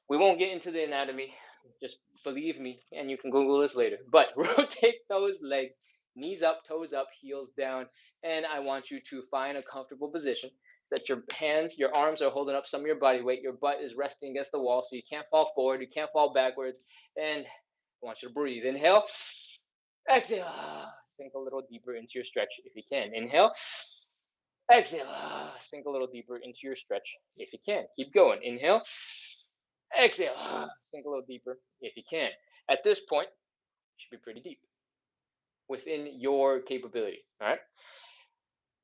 We won't get into the anatomy, just believe me, and you can Google this later. But rotate those legs, knees up, toes up, heels down, and I want you to find a comfortable position that your hands, your arms are holding up some of your body weight. Your butt is resting against the wall so you can't fall forward, you can't fall backwards. And I want you to breathe. Inhale, exhale. Sink a little deeper into your stretch if you can. Inhale, exhale. Sink a little deeper into your stretch if you can. Keep going. Inhale, exhale. Sink a little deeper if you can. At this point, it should be pretty deep within your capability. All right.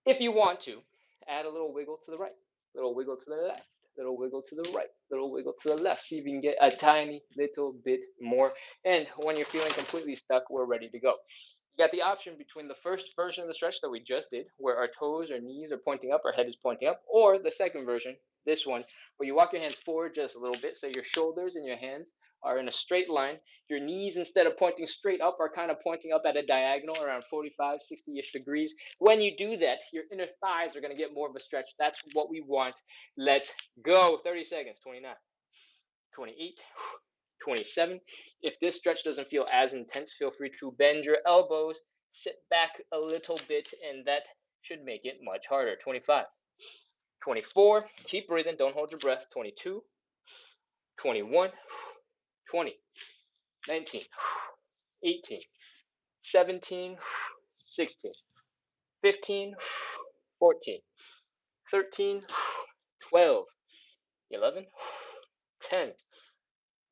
If you want to, add a little wiggle to the right, little wiggle to the left, little wiggle to the right, little wiggle to the left. See if you can get a tiny little bit more. And when you're feeling completely stuck, we're ready to go. You got the option between the first version of the stretch that we just did, where our toes or knees are pointing up, our head is pointing up, or the second version, this one, where you walk your hands forward just a little bit so your shoulders and your hands are in a straight line. Your knees, instead of pointing straight up, are kind of pointing up at a diagonal around 45, 60-ish degrees. When you do that, your inner thighs are going to get more of a stretch. That's what we want. Let's go. 30 seconds. 29, 28, 27. If this stretch doesn't feel as intense, feel free to bend your elbows, sit back a little bit, and that should make it much harder. 25, 24. Keep breathing. Don't hold your breath. 22, 21, 20, 19, 18, 17, 16, 15, 14, 13, 12, 11, 10,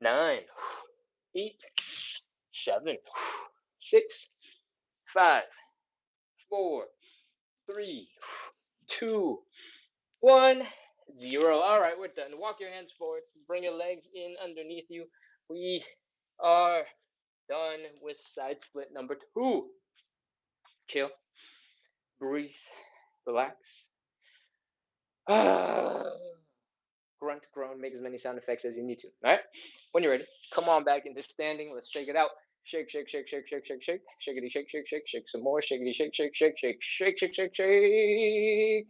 9, 8, 7, 6, 5, 4, 3, 2, 1, 0. All right, we're done. Walk your hands forward. Bring your legs in underneath you. We are done with side split number 2. Chill. Breathe. Relax. Grunt, groan, make as many sound effects as you need to. All right? When you're ready, come on back into standing. Let's shake it out. Shake, shake, shake, shake, shake, shake, shake. Shakety, shake, shake, shake, shake some more. Shakety, shake, shake, shake, shake, shake, shake, shake, shake.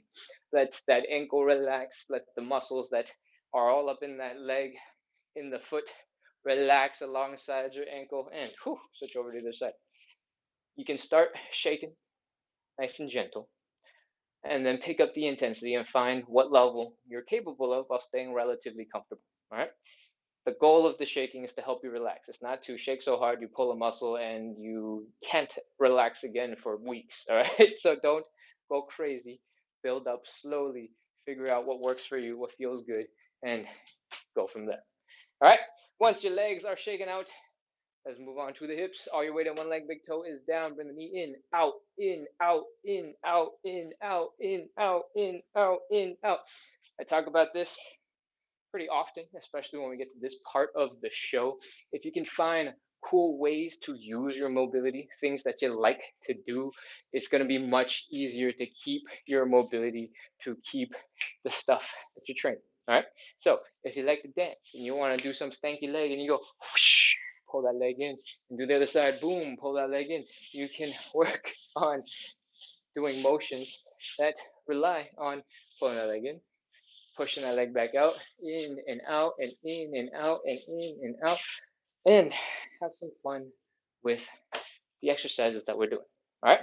Let that ankle relax. Let the muscles that are all up in that leg, in the foot, relax alongside your ankle. And switch over to the other side. You can start shaking nice and gentle, and then pick up the intensity and find what level you're capable of while staying relatively comfortable. All right. The goal of the shaking is to help you relax. It's not to shake so hard you pull a muscle and you can't relax again for weeks. All right. So don't go crazy. Build up slowly. Figure out what works for you, what feels good, and go from there. All right. Once your legs are shaken out, let's move on to the hips. All your weight on one leg, big toe is down. Bring the knee in, out, in, out, in, out, in, out, in, out, in, out, in, out. I talk about this pretty often, especially when we get to this part of the show. If you can find cool ways to use your mobility, things that you like to do, it's going to be much easier to keep your mobility, to keep the stuff that you're training. All right. So if you like to dance and you want to do some stanky leg and you go whoosh, pull that leg in, and do the other side, boom, pull that leg in, you can work on doing motions that rely on pulling that leg in, pushing that leg back out, in and out, and in and out, and in and out, and have some fun with the exercises that we're doing. All right?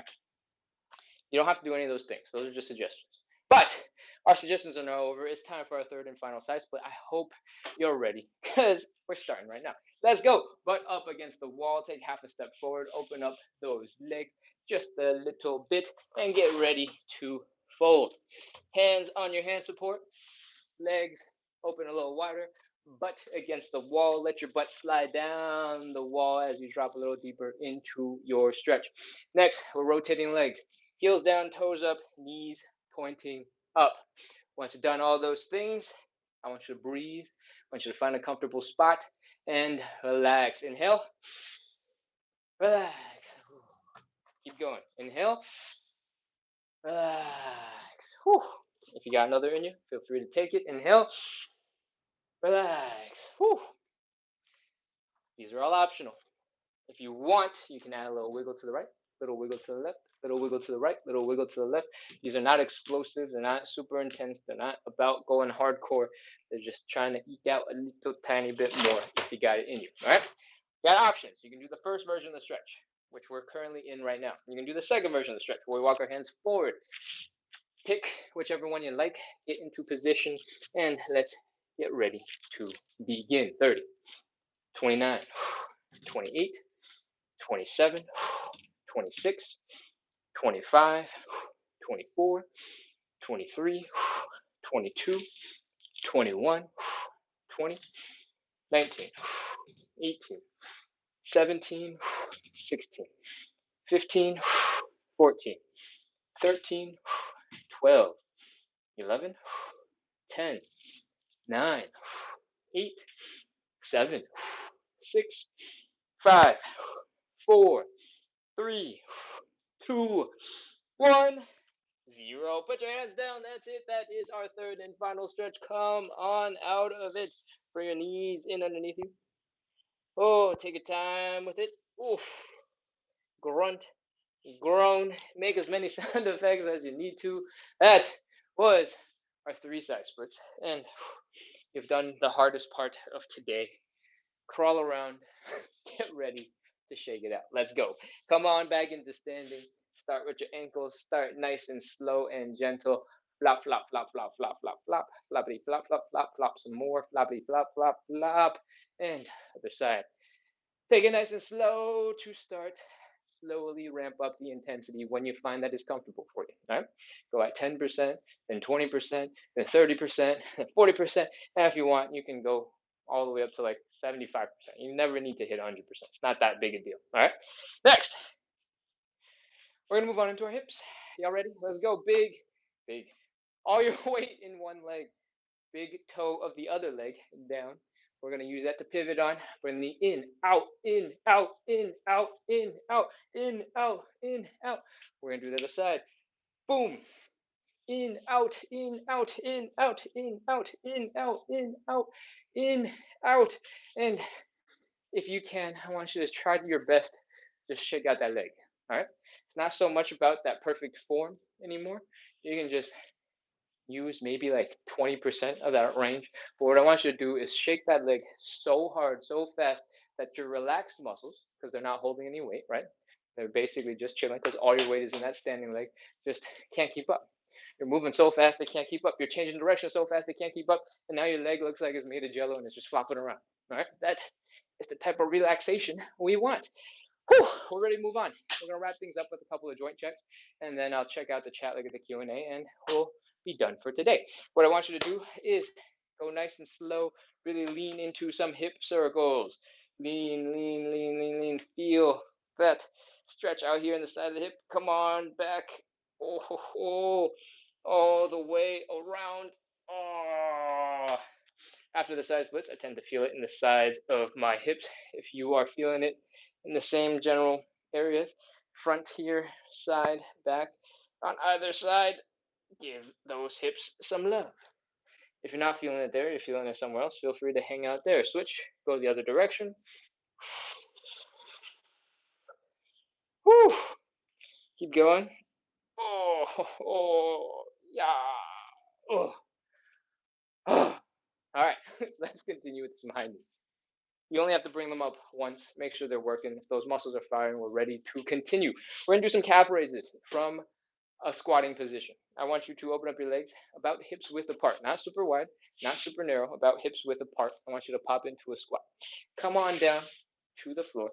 You don't have to do any of those things. Those are just suggestions. But our suggestions are now over. It's time for our third and final side split. I hope you're ready because we're starting right now. Let's go. Butt up against the wall. Take half a step forward. Open up those legs just a little bit and get ready to fold. Hands on your hand support. legs open a little wider, butt against the wall. Let your butt slide down the wall as you drop a little deeper into your stretch. Next, we're rotating legs. Heels down, toes up, knees pointing up. Once you've done all those things, I want you to breathe. I want you to find a comfortable spot and relax. Inhale, relax. Keep going. Inhale, relax. Whew. If you got another in you, feel free to take it. Inhale, relax. Whew. These are all optional. If you want, you can add a little wiggle to the right, little wiggle to the left, little wiggle to the right, little wiggle to the left. These are not explosive. They're not super intense. They're not about going hardcore. They're just trying to eke out a little tiny bit more if you got it in you. All right? You got options. You can do the first version of the stretch, which we're currently in right now. You can do the second version of the stretch, where we walk our hands forward. Pick whichever one you like, get into position, and let's get ready to begin. 30, 29, 28, 27, 26, 25, 24, 23, 22, 21, 20, 19, 18, 17, 16, 15, 14, 13, 12, 11, 10, 9, 8, 7, 6, 5, 4, 3, 2, 1, 0. Put your hands down. That's it. That is our third and final stretch. Come on out of it. Bring your knees in underneath you. Oh, take your time with it. Oof. Grunt, groan. Make as many sound effects as you need to. That was our 3 side splits. And you've done the hardest part of today. Crawl around. Get ready to shake it out. Let's go. Come on back into standing. Start with your ankles. Start nice and slow and gentle. Flop, flop, flop, flop, flop, flop, flop. Floppity, flop, flop, flop, flop. Some more. Floppity, flop, flop, flop. And other side. Take it nice and slow to start. Slowly ramp up the intensity when you find that is comfortable for you. All right? Go at 10%, then 20%, then 30%, then 40%. And if you want, you can go all the way up to like 75%. You never need to hit 100%. It's not that big a deal. All right? Next, we're going to move on into our hips. Y'all ready? Let's go. Big, big. All your weight in one leg. Big toe of the other leg down. We're going to use that to pivot on. Bring the in, out, in, out, in, out, in, out, in, out, in, out. We're going to do the other side. Boom. In, out, in, out, in, out, in, out, in, out, in, out, in, out. And if you can, I want you to try your best. Just shake out that leg. All right? It's not so much about that perfect form anymore. You can just use maybe like 20% of that range. But what I want you to do is shake that leg so hard, so fast that your relaxed muscles, because they're not holding any weight, right? They're basically just chilling because all your weight is in that standing leg, just can't keep up. You're moving so fast they can't keep up. You're changing direction so fast they can't keep up. And now your leg looks like it's made of jello and it's just flopping around. All right? That is the type of relaxation we want. Whew, we're ready to move on. We're gonna wrap things up with a couple of joint checks, and then I'll check out the chat, look at the Q&A, and we'll be done for today. What I want you to do is go nice and slow, really lean into some hip circles. Lean, lean, lean, lean, lean. Feel that stretch out here in the side of the hip. Come on, back. Oh, all the way around. Oh. After the side splits, I tend to feel it in the sides of my hips. If you are feeling it in the same general areas, front here, side, back, on either side, give those hips some love. If you're not feeling it there, you're feeling it somewhere else, feel free to hang out there. Switch, go the other direction. Whew. Keep going. Oh, yeah. Oh. All right, let's continue with some high knees. You only have to bring them up once, make sure they're working. If those muscles are firing, we're ready to continue. We're gonna do some calf raises from a squatting position. I want you to open up your legs about hips width apart, not super wide, not super narrow, about hips width apart. I want you to pop into a squat. Come on down to the floor.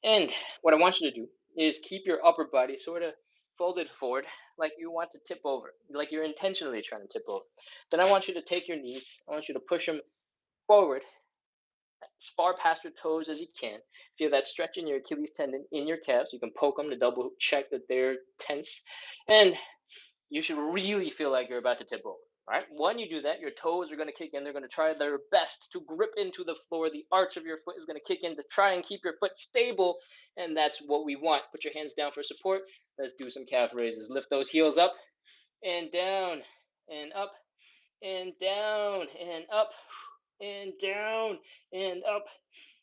And what I want you to do is keep your upper body sort of folded forward, like you want to tip over, like you're intentionally trying to tip over. Then I want you to take your knees, I want you to push them forward as far past your toes as you can. Feel that stretch in your Achilles tendon in your calves. You can poke them to double check that they're tense. And you should really feel like you're about to tip over. All right. When you do that, your toes are going to kick in. They're going to try their best to grip into the floor. The arch of your foot is going to kick in to try and keep your foot stable. And that's what we want. Put your hands down for support. Let's do some calf raises. Lift those heels up and down and up and down and up and down and up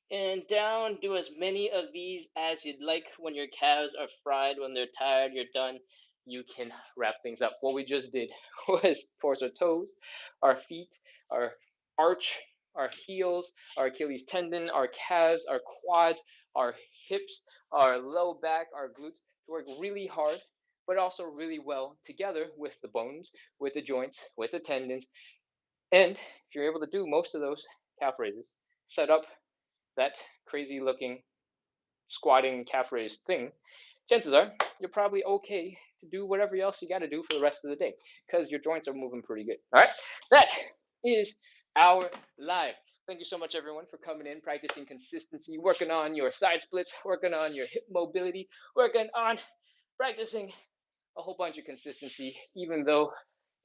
and down. Do as many of these as you'd like. When your calves are fried, when they're tired, you're done, you can wrap things up. What we just did was force our toes, our feet, our arch, our heels, our Achilles tendon, our calves, our quads, our hips, our low back, our glutes to work really hard, but also really well together with the bones, with the joints, with the tendons. And if you're able to do most of those calf raises, set up that crazy looking squatting calf raise thing, chances are you're probably okay to do whatever else you got to do for the rest of the day because your joints are moving pretty good. All right, that is our live. Thank you so much, everyone, for coming in, practicing consistency, working on your side splits, working on your hip mobility, working on practicing a whole bunch of consistency, even though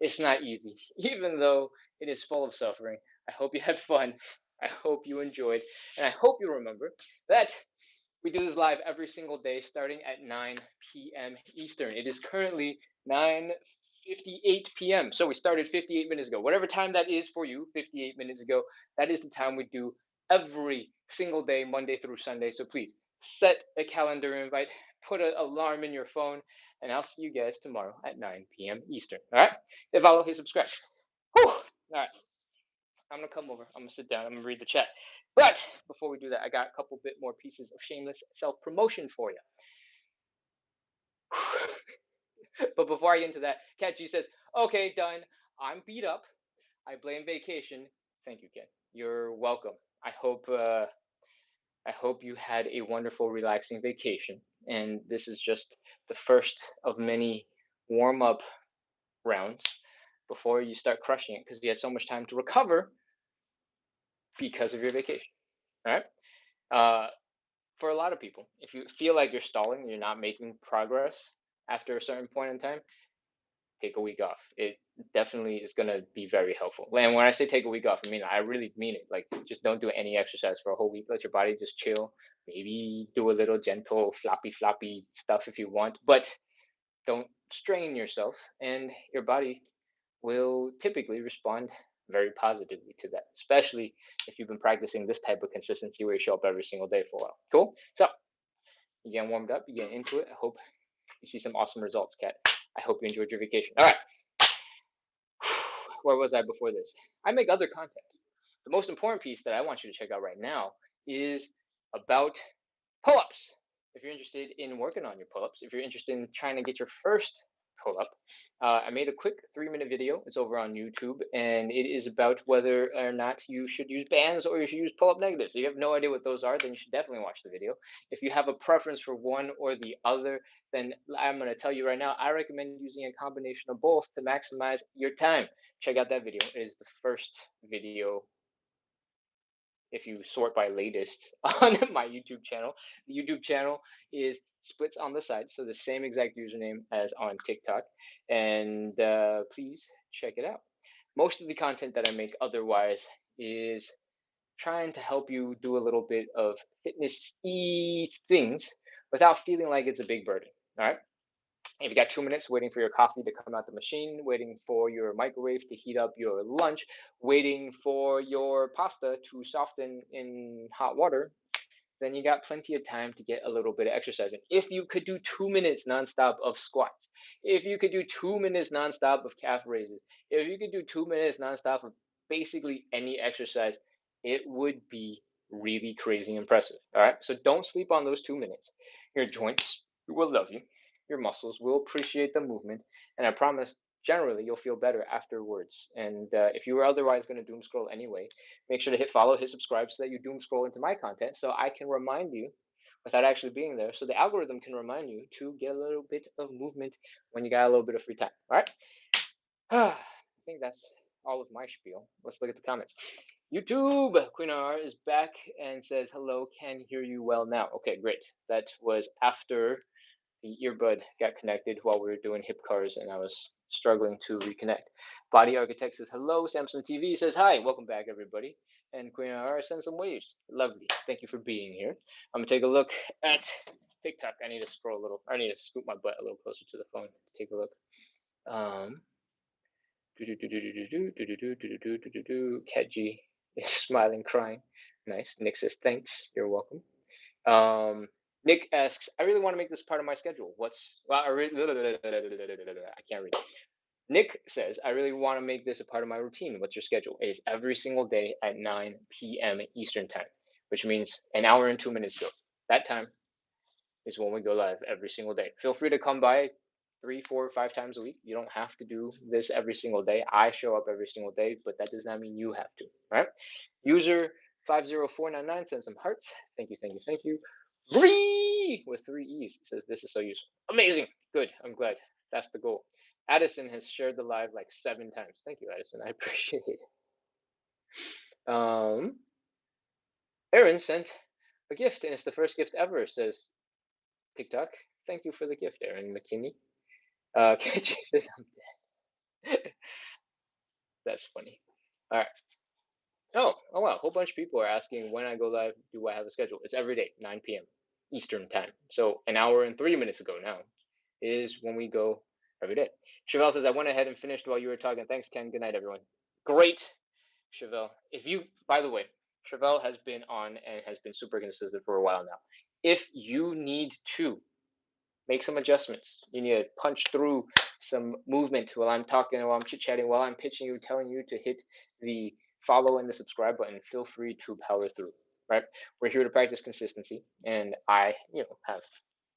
it's not easy, even though it is full of suffering. I hope you had fun. I hope you enjoyed. And I hope you remember that we do this live every single day starting at 9 p.m. Eastern. It is currently 9:58 p.m. So we started 58 minutes ago. Whatever time that is for you, 58 minutes ago, that is the time we do every single day, Monday through Sunday. So please set a calendar invite, put an alarm in your phone, and I'll see you guys tomorrow at 9 p.m. Eastern. All right? Hit follow, hit subscribe. Whew. All right. I'm gonna come over. I'm gonna sit down. I'm gonna read the chat. But before we do that, I got a couple bit more pieces of shameless self promotion for you. But before I get into that, Kat G says, "Okay, done. I'm beat up. I blame vacation. Thank you, Ken. You're welcome. I hope uh, I hope you had a wonderful, relaxing vacation. And this is just the first of many warm up rounds before you start crushing it because you had so much time to recover because of your vacation. All right. Uh, for a lot of people, if you feel like you're stalling and you're not making progress after a certain point in time, take a week off. It definitely is going to be very helpful. And when I say take a week off, I really mean it. Like, just don't do any exercise for a whole week. Let your body just chill. Maybe do a little gentle, floppy stuff if you want, but don't strain yourself. And your body will typically respond very positively to that, especially if you've been practicing this type of consistency where you show up every single day for a while. Cool? So, you getting warmed up, you getting into it. I hope you see some awesome results, Kat. I hope you enjoyed your vacation. All right. Where was I before this? I make other content. The most important piece that I want you to check out right now is about pull ups. If you're interested in working on your pull ups, if you're interested in trying to get your first pull up, I made a quick 3-minute video. It's over on YouTube, and it is about whether or not you should use bands or you should use pull up negatives. If you have no idea what those are, then you should definitely watch the video. If you have a preference for one or the other, then I'm going to tell you right now, I recommend using a combination of both to maximize your time. Check out that video. It is the first video if you sort by latest on my YouTube channel. The YouTube channel is splits on the side, so the same exact username as on TikTok. And please check it out. Most of the content that I make otherwise is trying to help you do a little bit of fitness-y things without feeling like it's a big burden. All right. If you got 2 minutes waiting for your coffee to come out the machine, waiting for your microwave to heat up your lunch, waiting for your pasta to soften in hot water, then you got plenty of time to get a little bit of exercise in. If you could do 2 minutes nonstop of squats, if you could do 2 minutes nonstop of calf raises, if you could do 2 minutes nonstop of basically any exercise, it would be really crazy impressive. All right. So don't sleep on those 2 minutes. Your joints will love you. Your muscles will appreciate the movement. And I promise, generally, you'll feel better afterwards. And if you were otherwise going to doom scroll anyway, make sure to hit follow, hit subscribe so that you doom scroll into my content so I can remind you without actually being there. So the algorithm can remind you to get a little bit of movement when you got a little bit of free time. All right. I think that's all of my spiel. Let's look at the comments. YouTube, Queen R is back and says, hello, can hear you well now. Okay, great. That was after the earbud got connected while we were doing hip cars and I was struggling to reconnect. Body Architect says, hello. Samson TV says, hi, welcome back, everybody. And Queen R sends some waves. Lovely. Thank you for being here. I'm going to take a look at TikTok. I need to scroll a little. I need to scoot my butt a little closer to the phone to take a look. Cat G is smiling, crying. Nice. Nick says, thanks. You're welcome. Nick asks, I really want to make this part of my schedule. I can't read. Nick says, I really want to make this a part of my routine. What's your schedule? It is every single day at 9 p.m. Eastern time, which means an hour and 2 minutes ago. That time is when we go live every single day. Feel free to come by 3, 4, 5 times a week. You don't have to do this every single day. I show up every single day, but that does not mean you have to. All right. User 50499 sends some hearts. Thank you, thank you, thank you. Bree with 3 E's says this is so useful. Amazing. Good. I'm glad. That's the goal. Addison has shared the live like 7 times. Thank you, Addison. I appreciate it. Aaron sent a gift, and it's the first gift ever, says TikTok. Thank you for the gift, Aaron McKinney. KJ says I'm dead. That's funny. All right. Oh wow. A whole bunch of people are asking when I go live, do I have a schedule? It's every day, 9 p.m. Eastern time. So an hour and 3 minutes ago now is when we go every day. Chevelle says, I went ahead and finished while you were talking. Thanks, Ken. Good night, everyone. Great, Chevelle. By the way, Chevelle has been on and has been super consistent for a while now. If you need to make some adjustments, you need to punch through some movement while I'm talking, while I'm chit-chatting, while I'm pitching you, telling you to hit the follow and the subscribe button, feel free to power through, right? We're here to practice consistency, and I, have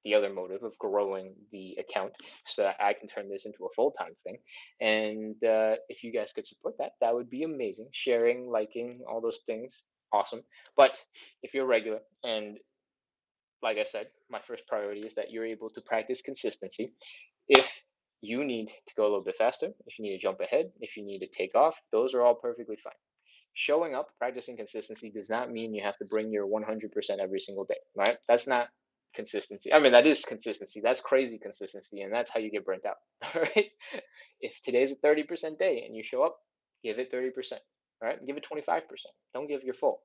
the other motive of growing the account so that I can turn this into a full-time thing. And if you guys could support that, that would be amazing. Sharing, liking, all those things, awesome. But if you're regular, and like I said, my first priority is that you're able to practice consistency. If you need to go a little bit faster, if you need to jump ahead, if you need to take off, those are all perfectly fine. Showing up, practicing consistency does not mean you have to bring your 100% every single day, right? That's not consistency. I mean, that is consistency. That's crazy consistency, and that's how you get burnt out, right? If today's a 30% day and you show up, give it 30%, all right? Give it 25%. Don't give your full.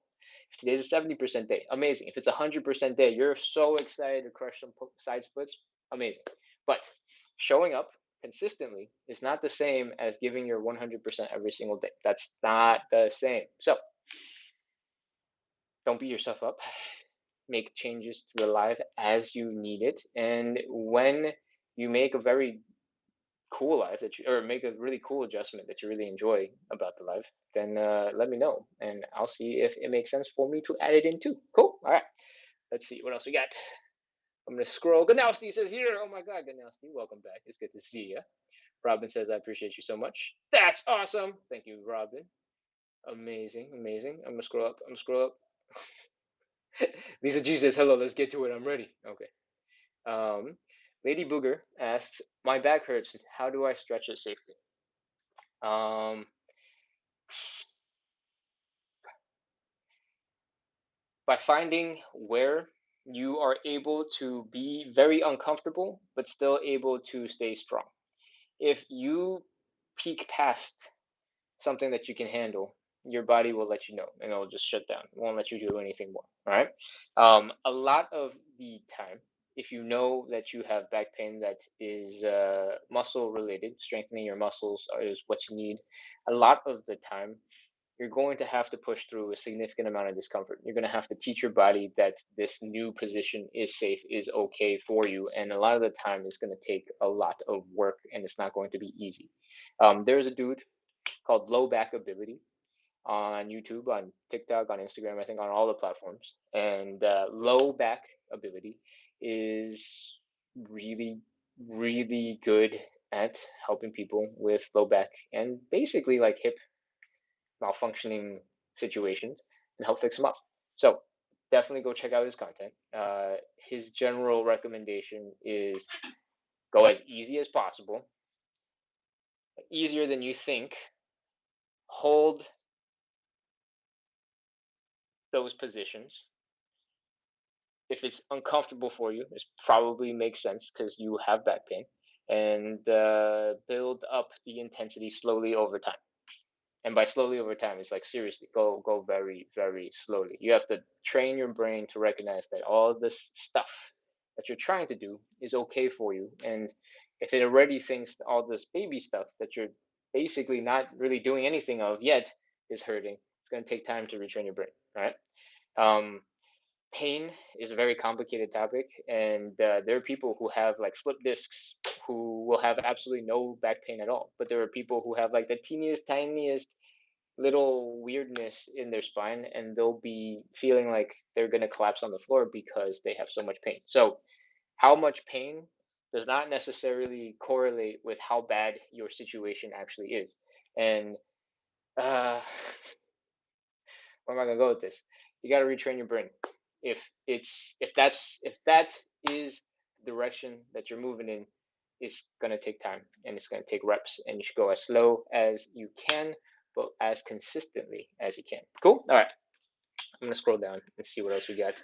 If today's a 70% day, amazing. If it's a 100% day, you're so excited to crush some side splits, amazing. But showing up consistently is not the same as giving your 100% every single day. That's not the same. So don't beat yourself up. Make changes to the live as you need it. And when you make a very cool live or make a really cool adjustment that you really enjoy about the live, then let me know and I'll see if it makes sense for me to add it in too. Cool. All right. Let's see what else we got. I'm gonna scroll. Ganowski says here. Oh my God, Ganowski, welcome back. It's good to see you. Robin says I appreciate you so much. That's awesome. Thank you, Robin. Amazing, amazing. I'm gonna scroll up. I'm gonna scroll up. Lisa G says hello. Let's get to it. I'm ready. Okay. Lady Booger asks, my back hurts. How do I stretch it safely? By finding where you are able to be very uncomfortable, but still able to stay strong. If you peek past something that you can handle, your body will let you know and it'll just shut down. It won't let you do anything more. All right. A lot of the time, if you know that you have back pain that is muscle related, strengthening your muscles is what you need. A lot of the time, you're going to have to push through a significant amount of discomfort. You're going to have to teach your body that this new position is safe, is okay for you. And a lot of the time, it's going to take a lot of work and it's not going to be easy. There's a dude called Low Back Ability on YouTube, on TikTok, on Instagram, I think on all the platforms. And low back ability is really, really good at helping people with low back and basically like hip malfunctioning situations and help fix them up. So definitely go check out his content. His general recommendation is go as easy as possible, easier than you think. Hold those positions. If it's uncomfortable for you, it probably makes sense because you have back pain, and build up the intensity slowly over time. And by slowly over time, it's like seriously, go very very slowly. You have to train your brain to recognize that all this stuff that you're trying to do is okay for you, and if it already thinks all this baby stuff that you're basically not really doing anything of yet is hurting, it's going to take time to retrain your brain. Right. um, Pain is a very complicated topic, and there are people who have like slip discs who will have absolutely no back pain at all, but there are people who have like the teeniest tiniest little weirdness in their spine, and they'll be feeling like they're going to collapse on the floor because they have so much pain. So how much pain does not necessarily correlate with how bad your situation actually is. And uh, where am I gonna go with this? You got to retrain your brain. If it's if that is the direction that you're moving in, it's gonna take time and it's gonna take reps, and you should go as slow as you can, but as consistently as you can. Cool. All right. I'm gonna scroll down and see what else we got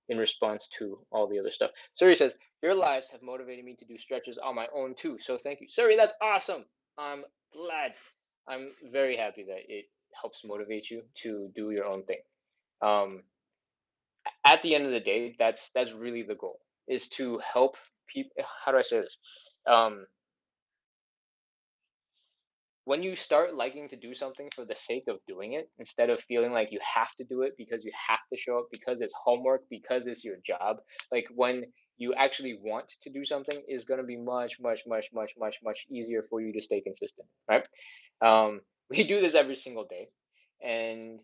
in response to all the other stuff. Suri says, your lives have motivated me to do stretches on my own too. So thank you. Suri, that's awesome. I'm glad. I'm very happy that it helps motivate you to do your own thing. Um, at the end of the day, that's really the goal, is to help people. How do I say this? Um, when you start liking to do something for the sake of doing it, instead of feeling like you have to do it because you have to show up, because it's homework, because it's your job, like when you actually want to do something, is going to be much, much, much, much, much, much easier for you to stay consistent, right? We do this every single day, and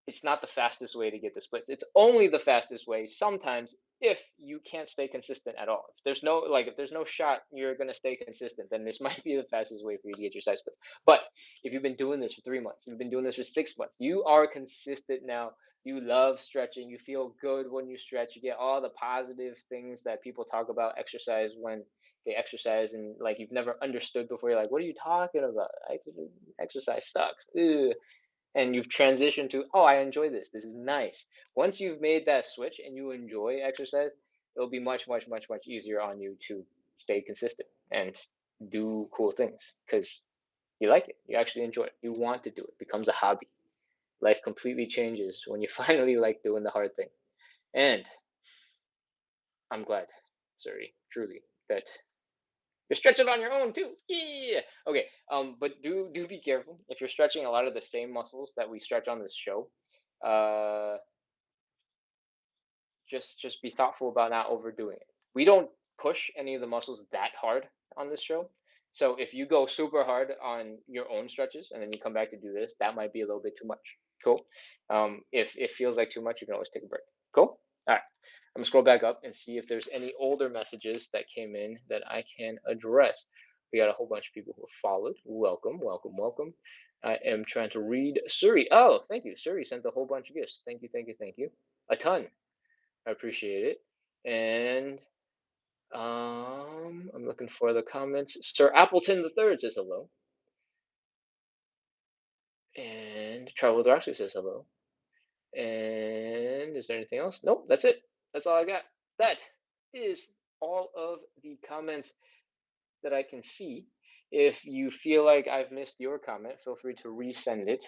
it's not the fastest way to get the splits. It's only the fastest way sometimes if you can't stay consistent at all. If there's no shot you're gonna stay consistent, then this might be the fastest way for you to get your size splits. But if you've been doing this for 3 months, you've been doing this for 6 months, you are consistent now. You love stretching. You feel good when you stretch. You get all the positive things that people talk about exercise when they exercise, and like you've never understood before. You're like, what are you talking about? Exercise sucks. Ugh. And you've transitioned to, oh, I enjoy this is nice. Once you've made that switch and you enjoy exercise, it'll be much much much much easier on you to stay consistent and do cool things because you like it, you actually enjoy it, you want to do it. It becomes a hobby. Life completely changes when you finally like doing the hard thing. And I'm glad, sorry, truly, that you're stretching on your own too. Yeah. Okay. But do be careful if you're stretching a lot of the same muscles that we stretch on this show. Uh, just be thoughtful about not overdoing it. We don't push any of the muscles that hard on this show. So if you go super hard on your own stretches and then you come back to do this, that might be a little bit too much. Cool. If it feels like too much, you can always take a break. Cool. All right. I'm gonna scroll back up and see if there's any older messages that came in that I can address. We got a whole bunch of people who have followed. Welcome, welcome, welcome. I am trying to read Suri. Oh, thank you. Suri sent a whole bunch of gifts. Thank you, thank you, thank you. A ton. I appreciate it. And I'm looking for the comments. Sir Appleton the Third says hello. And Travel with Roxy says hello. And is there anything else? Nope, that's it. That's all I got. That is all of the comments that I can see. If you feel like I've missed your comment, feel free to resend it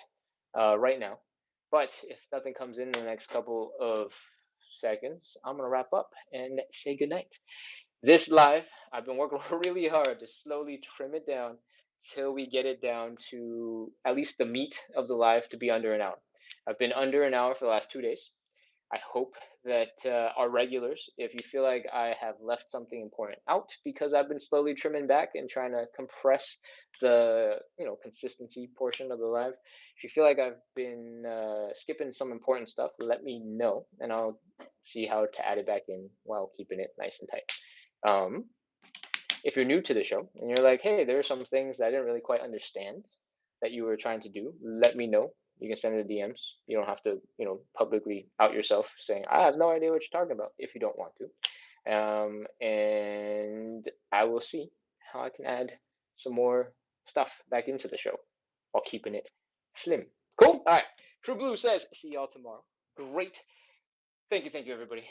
right now. But if nothing comes in the next couple of seconds, I'm going to wrap up and say goodnight. This live, I've been working really hard to slowly trim it down till we get it down to at least the meat of the live to be under an hour. I've been under an hour for the last 2 days. I hope that our regulars, if you feel like I have left something important out because I've been slowly trimming back and trying to compress the consistency portion of the live, if you feel like I've been skipping some important stuff, let me know and I'll see how to add it back in while keeping it nice and tight. Um, if you're new to the show and you're like, hey, there are some things that I didn't really quite understand that you were trying to do, let me know. you can send in the DMs. You don't have to, publicly out yourself saying, I have no idea what you're talking about if you don't want to. And I will see how I can add some more stuff back into the show while keeping it slim. Cool. All right. True Blue says, see y'all tomorrow. Great. Thank you, everybody,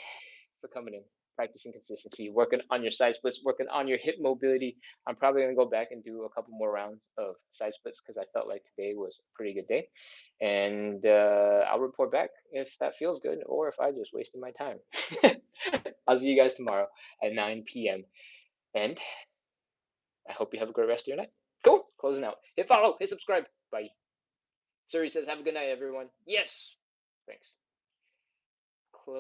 for coming in, practicing consistency, working on your side splits, working on your hip mobility. I'm probably going to go back and do a couple more rounds of side splits because I felt like today was a pretty good day. And I'll report back if that feels good or if I just wasted my time. I'll see you guys tomorrow at 9 p.m. And I hope you have a great rest of your night. Cool. Closing out. Hit follow, hit subscribe. Bye. Suri says, have a good night, everyone. Yes. Thanks.